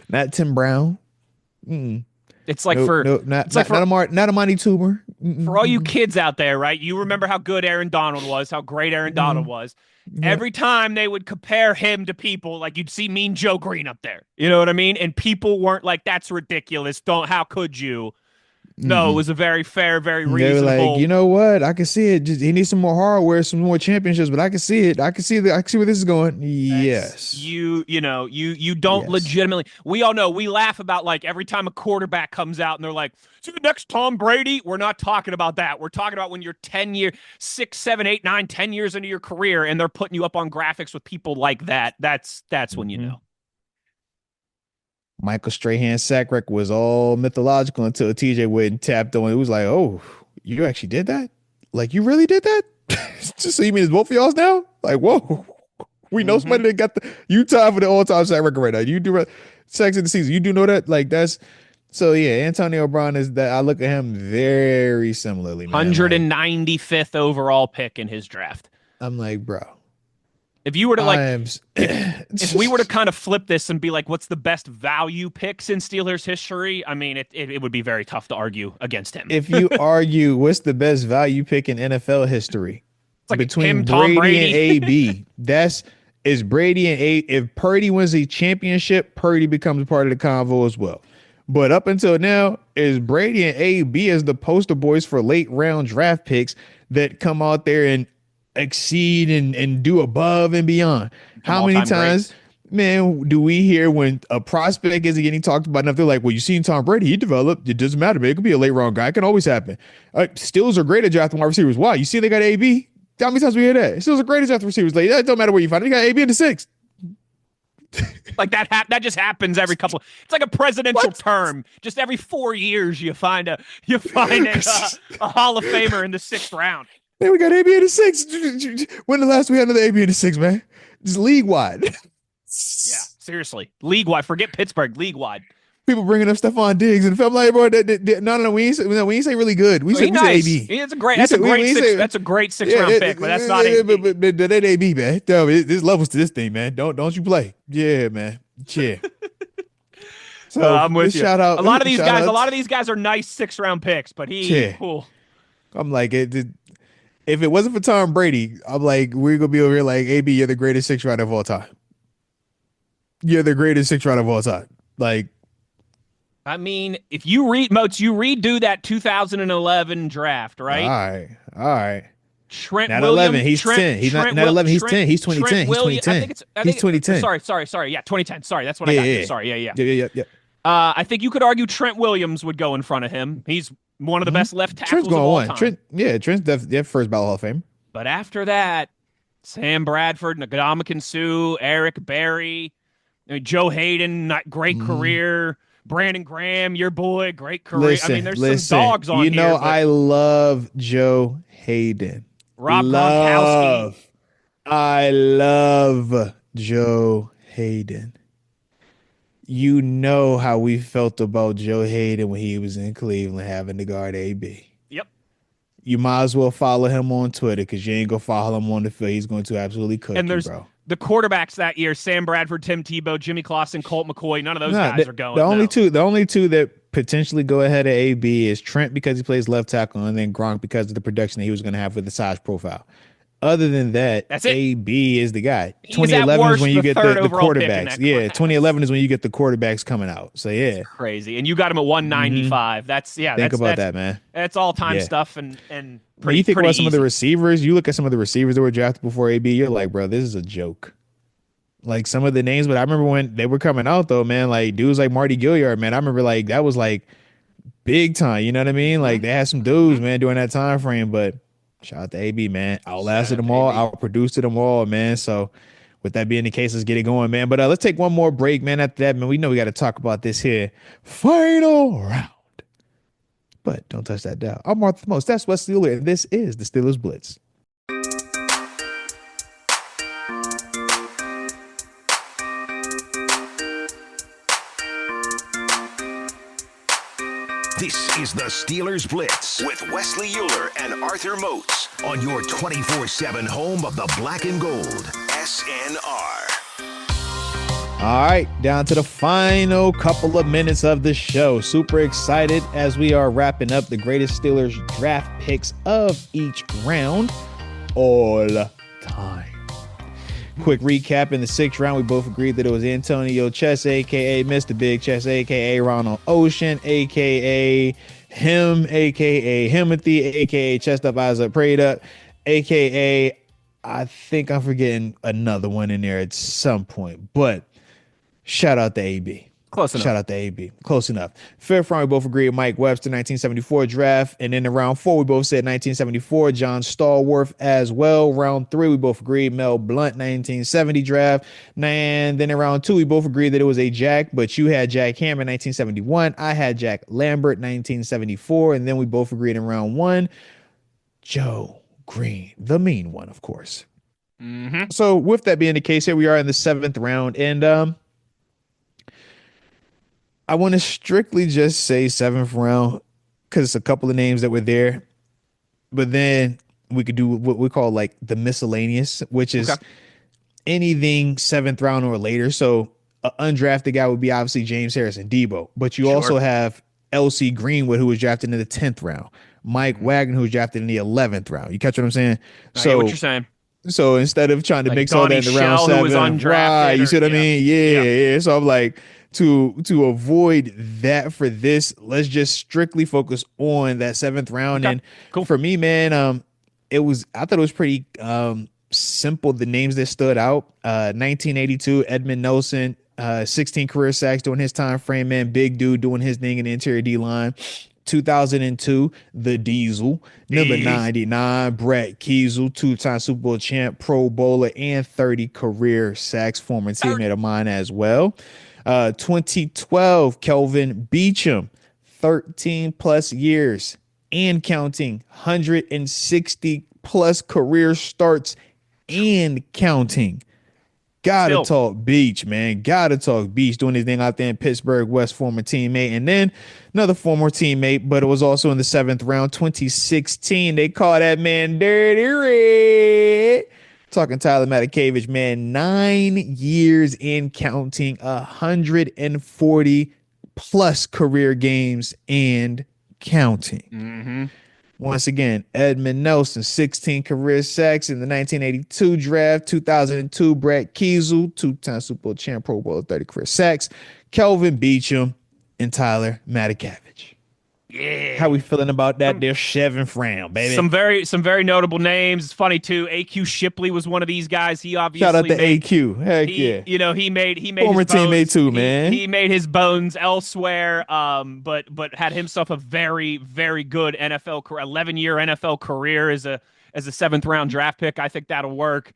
not Tim Brown. Mm-mm. it's like Not Amani Toomer. Mm-mm. for all you kids out there, right? You remember how good Aaron Donald was, how great Aaron Donald was. Yeah. Every time they would compare him to people, like you'd see Mean Joe Green up there. You know what I mean? And people weren't like, "That's ridiculous. How could you?" No, it was a very fair, very They were reasonable. like, you know what? I can see it. Just he needs some more hardware, some more championships, but I can see it. I can see where this is going. Yes. You don't Yes. legitimately. We all know we laugh about like every time a quarterback comes out and they're like, "See the next Tom Brady." We're not talking about that. We're talking about when you're 10 years, 6, 7, 8, 9, 10 years into your career and they're putting you up on graphics with people like that. That's when you know. Michael Strahan's sack record was all mythological until TJ went and tapped on it. It was like, oh, you actually did that? Like, you really did that? Just so you mean it's both of y'all's now? Like, whoa. We know somebody that got the you tied for the all-time sack record right now. You do sacks in the season. You do know that? Like, that's so yeah, Antonio Brown is that I look at him very similarly, man. 195th overall pick in his draft. I'm like, bro. If you were to if we were to kind of flip this and be like, what's the best value picks in Steelers history? I mean, it would be very tough to argue against him. If you argue what's the best value pick in NFL history, it's like between him, Tom Brady and AB, is Brady and A. If Purdy wins a championship, Purdy becomes part of the convo as well. But up until now, is Brady and AB as the poster boys for late round draft picks that come out there and exceed and do above and beyond. How many times, man, do we hear when a prospect isn't getting talked about enough? They're like, well, you seen Tom Brady, he developed. It doesn't matter, man. It could be a late round guy. It can always happen. Steelers are great at drafting wide receivers. Why? You see they got AB? How many times we hear that? Steelers are great at drafting receivers late. That don't matter where you find it. They got AB in the 6th. Like that just happens every couple. It's like a presidential term. Just every 4 years, you find a Hall of Famer in the 6th round. Man, we got AB in the 6th. When the last we had another AB in the 6th, man? Just league wide. Yeah, seriously, league wide. Forget Pittsburgh, league wide. People bringing up Stephon Diggs and felt like, bro, no, we ain't say really good. We said AB. That's a great 6th-round pick, but that's not AB. But that AB, man. There's levels to this thing, man. Don't you play? Yeah, man. Yeah. So I'm with you. Shout out. A lot of these guys are nice 6th-round picks, but cool. I'm like, if it wasn't for Tom Brady, I'm like, we're gonna be over here like, AB, you're the greatest 6th round of all time. You're the greatest 6th round of all time. Like, I mean, if you read Moats, you redo that 2011 draft, all right? right, all right. Trent Not 11. Williams, He's 10. He's not 11. He's 10. He's Trent 2010. He's Williams. I think 2010. it's. I He's think. 2010. Sorry. Yeah, 2010. Sorry, that's what I Yeah, got yeah, to. yeah, Sorry. Yeah. yeah, yeah, yeah. I think you could argue Trent Williams would go in front of him. He's one of the Mm-hmm. best left Trent's tackles of going all one. time. Trent's definitely first ballot Hall of Fame. But after that, Sam Bradford, Ndamukong Suh, Eric Berry, Joe Hayden, not great Mm-hmm. career. Brandon Graham, your boy, great career. I mean, Listen, there's some listen. dogs on You here, know but I love Joe Hayden. Rob Gronkowski. I love Joe Hayden. You know how we felt about Joe Hayden when he was in Cleveland having to guard AB. Yep. You might as well follow him on Twitter because you ain't gonna follow him on the field. He's going to absolutely cook And you, there's bro. the quarterbacks that year: Sam Bradford, Tim Tebow, Jimmy Clausen, Colt McCoy. None of those No, guys are going. the only two that potentially go ahead of AB is Trent because he plays left tackle, and then Gronk because of the production that he was going to have with the size profile. Other than that, That's it. AB is the guy. He's at 2011 is worst when you the get third the overall pick in quarterbacks. that Yeah, class. 2011 is when you get the quarterbacks coming out. So yeah, Crazy. And you got him at 195. That's think about that, man. That's all time Yeah. stuff and When pretty you think pretty about some of the easy. receivers, you look at some of the receivers that were drafted before AB, you're like, bro, this is a joke. Like some of the names, but I remember when they were coming out though, man, like dudes like Marty Gilliard, man. I remember like that was like big time, you know what I mean? Like they had some dudes, man, during that time frame. But shout out to AB, man. Outlasted them all, outproduced them all, man. So with that being the case, let's get it going, man. But let's take one more break, man. After that, man, we know we got to talk about this here final round. But don't touch that dial. I'm Martha Most. That's Wesley Uhler, and this is the Steelers Blitz. This is the Steelers Blitz with Wesley Uhler and Arthur Moats on your 24/7 home of the black and gold, SNR. All right, down to the final couple of minutes of the show. Super excited as we are wrapping up the greatest Steelers draft picks of each round all time. Quick recap: in the sixth round, we both agreed that it was Antonio Chess, aka Mr. Big Chess, aka Ronald Ocean, aka him, aka Himothy, aka Chest Up, Eyes Up, Prayed Up, aka I think I'm forgetting another one in there at some point, but shout out to AB. Close enough. Shout out to AB. Close enough. Fifth round, we both agreed Mike Webster, 1974 draft. And in the round four, we both said 1974, John Stallworth as well. Round three, we both agreed Mel Blount, 1970 draft. And then in round two, we both agreed that it was a Jack, but you had Jack Hammer, 1971. I had Jack Lambert, 1974. And then we both agreed in round one, Joe Green, the mean one, of course. Mm-hmm. So with that being the case, here we are in the seventh round. And I want to strictly just say seventh round because it's a couple of names that were there. But then we could do what we call like the miscellaneous, which is anything seventh round or later. So an undrafted guy would be obviously James Harrison, Debo. But you also have L.C. Greenwood, who was drafted in the 10th round. Mike Wagner, who was drafted in the 11th round. You catch what I'm saying? I get what you're saying. So instead of trying to Like mix all that in the round Shell, seven, who was undrafted, right? You see what I mean? Yeah. So I'm like, to avoid that for this, let's just strictly focus on that seventh round. And for me, man, I thought it was pretty simple. The names that stood out: 1982, Edmund Nelson, 16 career sacks during his time frame. Man, big dude doing his thing in the interior D line. 2002, the Diesel. Number 99, Brett Kiesel, two-time Super Bowl champ, Pro Bowler, and 30 career sacks, former teammate of mine as well. 2012, Kelvin Beachum, 13 plus years and counting, 160 plus career starts and counting. Gotta talk Beach, man. Gotta talk Beach, doing his thing out there in Pittsburgh, West, former teammate. And then another former teammate, but it was also in the seventh round, 2016. They call that man Dirty Red. Talking Tyler Matakevich, man. 9 years in counting, 140 plus career games and counting. Once again, Edmund Nelson, 16 career sacks in the 1982 draft. 2002, Brett Kiesel, two-time Super Bowl champ, Pro Bowl, 30 career sacks. Kelvin Beachum, and Tyler Matakavich. Yeah. How we feeling about that there seventh round, baby? Some very notable names. It's funny too. AQ Shipley was one of these guys. He obviously Shout out to AQ. Heck he, yeah. you know, he made Former his bones, teammate too, man. He made his bones elsewhere. But had himself a very, very good NFL career, 11-year NFL career as a seventh round draft pick. I think that'll work.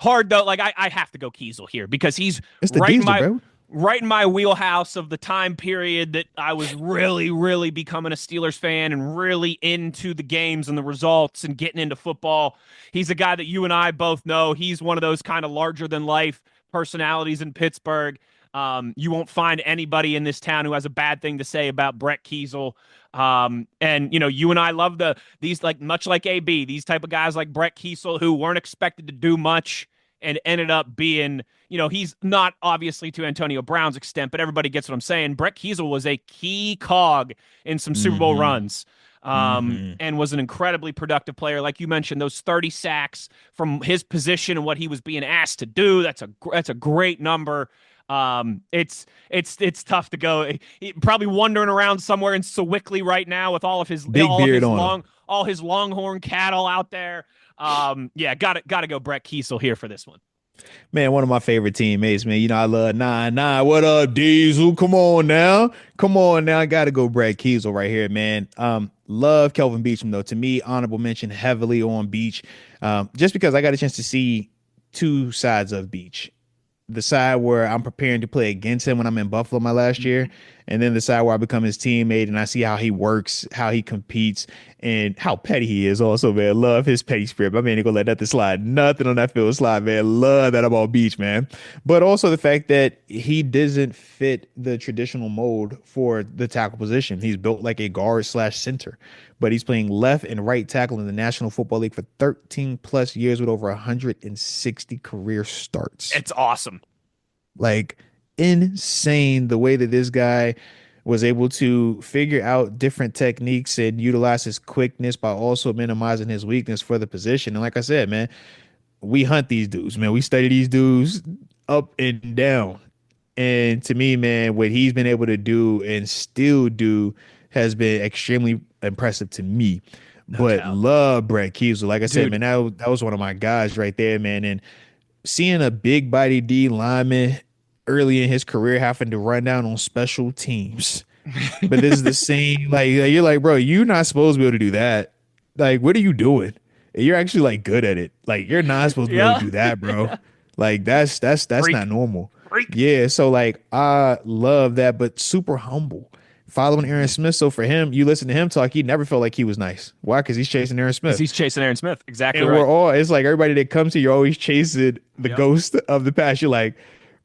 Hard though, like I have to go Kiesel here because he's It's the right diesel, bro. right in my wheelhouse of the time period that I was really, really becoming a Steelers fan and really into the games and the results and getting into football. He's a guy that you and I both know. He's one of those kind of larger than life personalities in Pittsburgh. You won't find anybody in this town who has a bad thing to say about Brett Kiesel. And you know, you and I love these like much like AB, these type of guys like Brett Kiesel who weren't expected to do much and ended up being, you know, he's not obviously to Antonio Brown's extent, but everybody gets what I'm saying. Brett Kiesel was a key cog in some Super Bowl runs. And was an incredibly productive player. Like you mentioned, those 30 sacks from his position and what he was being asked to do. That's a great number. It's tough to go. Probably wandering around somewhere in Sewickley right now with all of his big beard on all his longhorn cattle out there. Yeah, gotta go Brett Kiesel here for this one. Man, one of my favorite teammates, man. You know, I love 9-9. What up, Diesel? Come on now. I got to go Brett Kiesel right here, man. Love Kelvin Beachum, though. To me, honorable mention heavily on Beach, just because I got a chance to see two sides of Beach. The side where I'm preparing to play against him when I'm in Buffalo my last year, and then the side where I become his teammate and I see how he works, how he competes, and how petty he is also, man. Love his petty spirit. My man ain't gonna let nothing slide. Nothing on that field slide, man. Love that about Beach, man. But also the fact that he doesn't fit the traditional mold for the tackle position. He's built like a guard / center, but he's playing left and right tackle in the National Football League for 13 plus years with over 160 career starts. It's awesome. Like insane the way that this guy was able to figure out different techniques and utilize his quickness by also minimizing his weakness for the position. And like I said, man, we hunt these dudes, man. We study these dudes up and down. And to me, man, what he's been able to do and still do has been extremely impressive to me. But love Brett Kiesel. Like I said, man, that was one of my guys right there, man. And seeing a big body D lineman early in his career having to run down on special teams. But this is the same, like you're like, bro, you're not supposed to be able to do that. Like, what are you doing? You're actually like good at it. Like, you're not supposed to be able to do that, bro. Like, that's Freak. not normal. Freak. Yeah. So like I love that, but super humble. Following Aaron Smith. So for him, you listen to him talk, he never felt like he was nice. Why? Because he's chasing Aaron Smith. Because he's chasing Aaron Smith. Exactly. And right. we're all, it's like everybody that comes to you, you're always chasing the ghost of the past. You're like,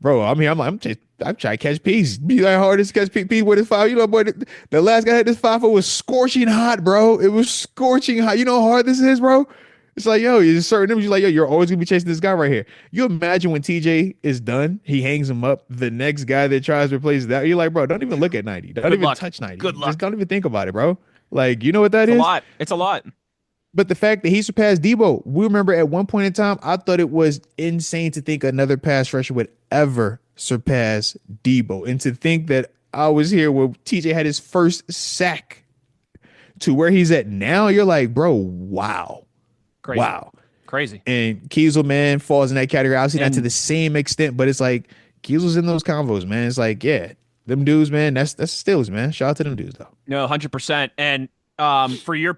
bro, I mean, I'm trying to catch peas. Be like hard to catch peas with his 5. You know, boy, the last guy had this 5 was scorching hot, bro. It was scorching hot. You know how hard this is, bro? It's like, yo, you're certain numbers. You're like, yo, you're always gonna be chasing this guy right here. You imagine when TJ is done, he hangs him up. The next guy that tries to replace that, you're like, bro, don't even look at 90. Don't even touch 90. Good luck. Just don't even think about it, bro. Like, you know what that is? It's a lot. It's a lot. But the fact that he surpassed Debo, we remember at one point in time, I thought it was insane to think another pass rusher would ever surpass Debo. And to think that I was here where TJ had his first sack to where he's at now, you're like, bro, wow. Crazy. Wow. Crazy. And Kiesel, man, falls in that category. Obviously not to the same extent, but it's like Kiesel's in those convos, man. It's like, yeah, them dudes, man, that's Steelers, man. Shout out to them dudes, though. No, 100%. And for your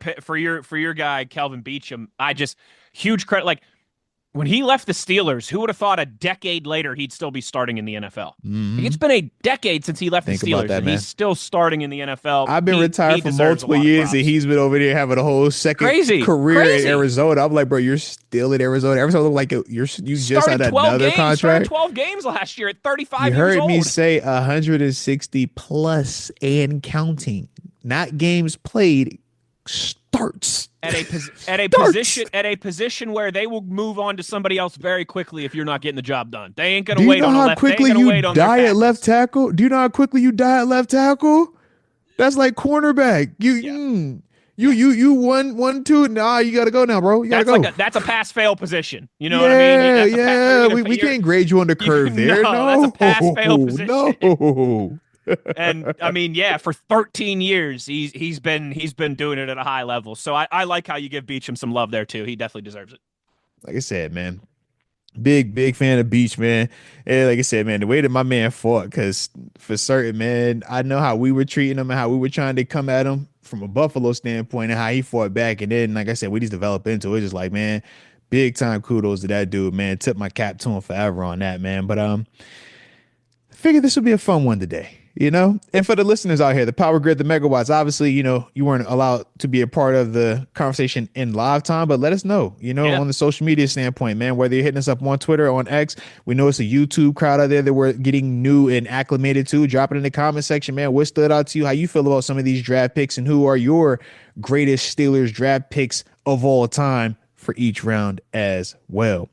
guy Kelvin Beachum, I just huge credit. Like when he left the Steelers, who would have thought a decade later he'd still be starting in the NFL? Mm-hmm. It's been a decade since he left Think the about Steelers, that, and man. he's still starting in the NFL. I've been retired for deserves multiple a lot of years, props. and he's been over there having a whole second career in Arizona. I'm like, bro, you're still in Arizona. Arizona look like you just had another contract. Started 12 games last year at 35 you years old. heard me say 160 plus and counting, not games played. Starts at a position where they will move on to somebody else very quickly if you're not getting the job done. They ain't gonna wait on the left. Do you know how quickly you die at left tackle? Do you know how quickly you die at left tackle? That's like cornerback. You won two. Nah, you gotta go now, bro. You gotta go. That's a pass fail position. You know what I mean? Yeah, That's a pass. yeah. We can't grade you on the curve there. No, that's a No, pass fail position. no. And I mean, yeah, for 13 years, he's been doing it at a high level. So I like how you give Beachum some love there too. He definitely deserves it. Like I said, man. Big fan of Beach, man. And like I said, man, the way that my man fought, because for certain, man, I know how we were treating him and how we were trying to come at him from a Buffalo standpoint and how he fought back. And then, like I said, we just developed into it. Just like, man, big time kudos to that dude, man. Tip my cap to him forever on that, man. But figured this would be a fun one today, you know? And for the listeners out here, the power grid, the megawatts, obviously, you know, you weren't allowed to be a part of the conversation in live time, but let us know, you know, Yeah. on the social media standpoint, man, whether you're hitting us up on Twitter or on X. We know it's a YouTube crowd out there that we're getting new and acclimated to. Drop it in the comment section, man. What stood out to you? How you feel about some of these draft picks and who are your greatest Steelers draft picks of all time for each round as well.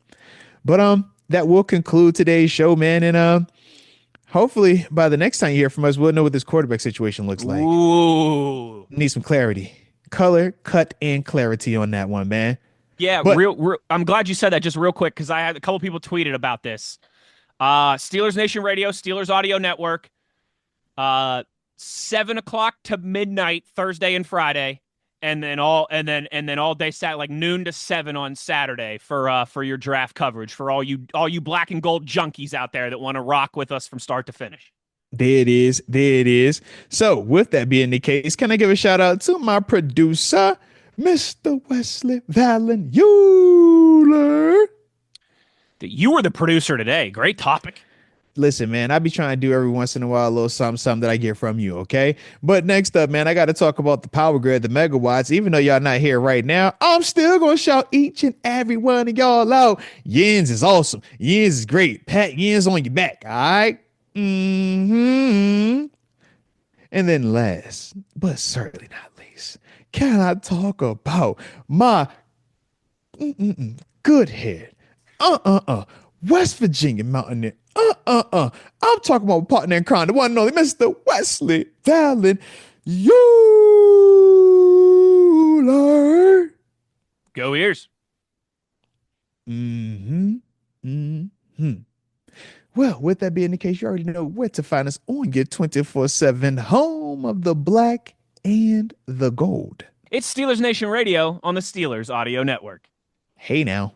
But that will conclude today's show, man. And hopefully, by the next time you hear from us, we'll know what this quarterback situation looks like. Ooh. Need some clarity, color, cut, and clarity on that one, man. Yeah, But real. I'm glad you said that just real quick because I had a couple people tweeted about this. Steelers Nation Radio, Steelers Audio Network, 7 o'clock to midnight Thursday and Friday, and then all day like noon to 7 on Saturday for your draft coverage for all you black and gold junkies out there that want to rock with us from start to finish. there it is. There it is. So, with that being the case, can I give a shout out to my producer, Mr. Wesley Uhler? You were the producer today. Great topic. Listen, man, I be trying to do every once in a while a little something that I get from you, okay? But next up, man, I got to talk about the power grid, the megawatts. Even though y'all not here right now, I'm still going to shout each and every one of y'all out. Yins is awesome. Yins is great. Pat Yins on your back, all right? And then last, but certainly not least, can I talk about my good head? West Virginia Mountaineer. I'm talking about partner in crime, the one and only Mr. Wesley Valen Uhler. Go Ears. Well, with that being the case, you already know where to find us on your 24/7 home of the black and the gold. It's Steelers Nation Radio on the Steelers Audio Network. Hey now.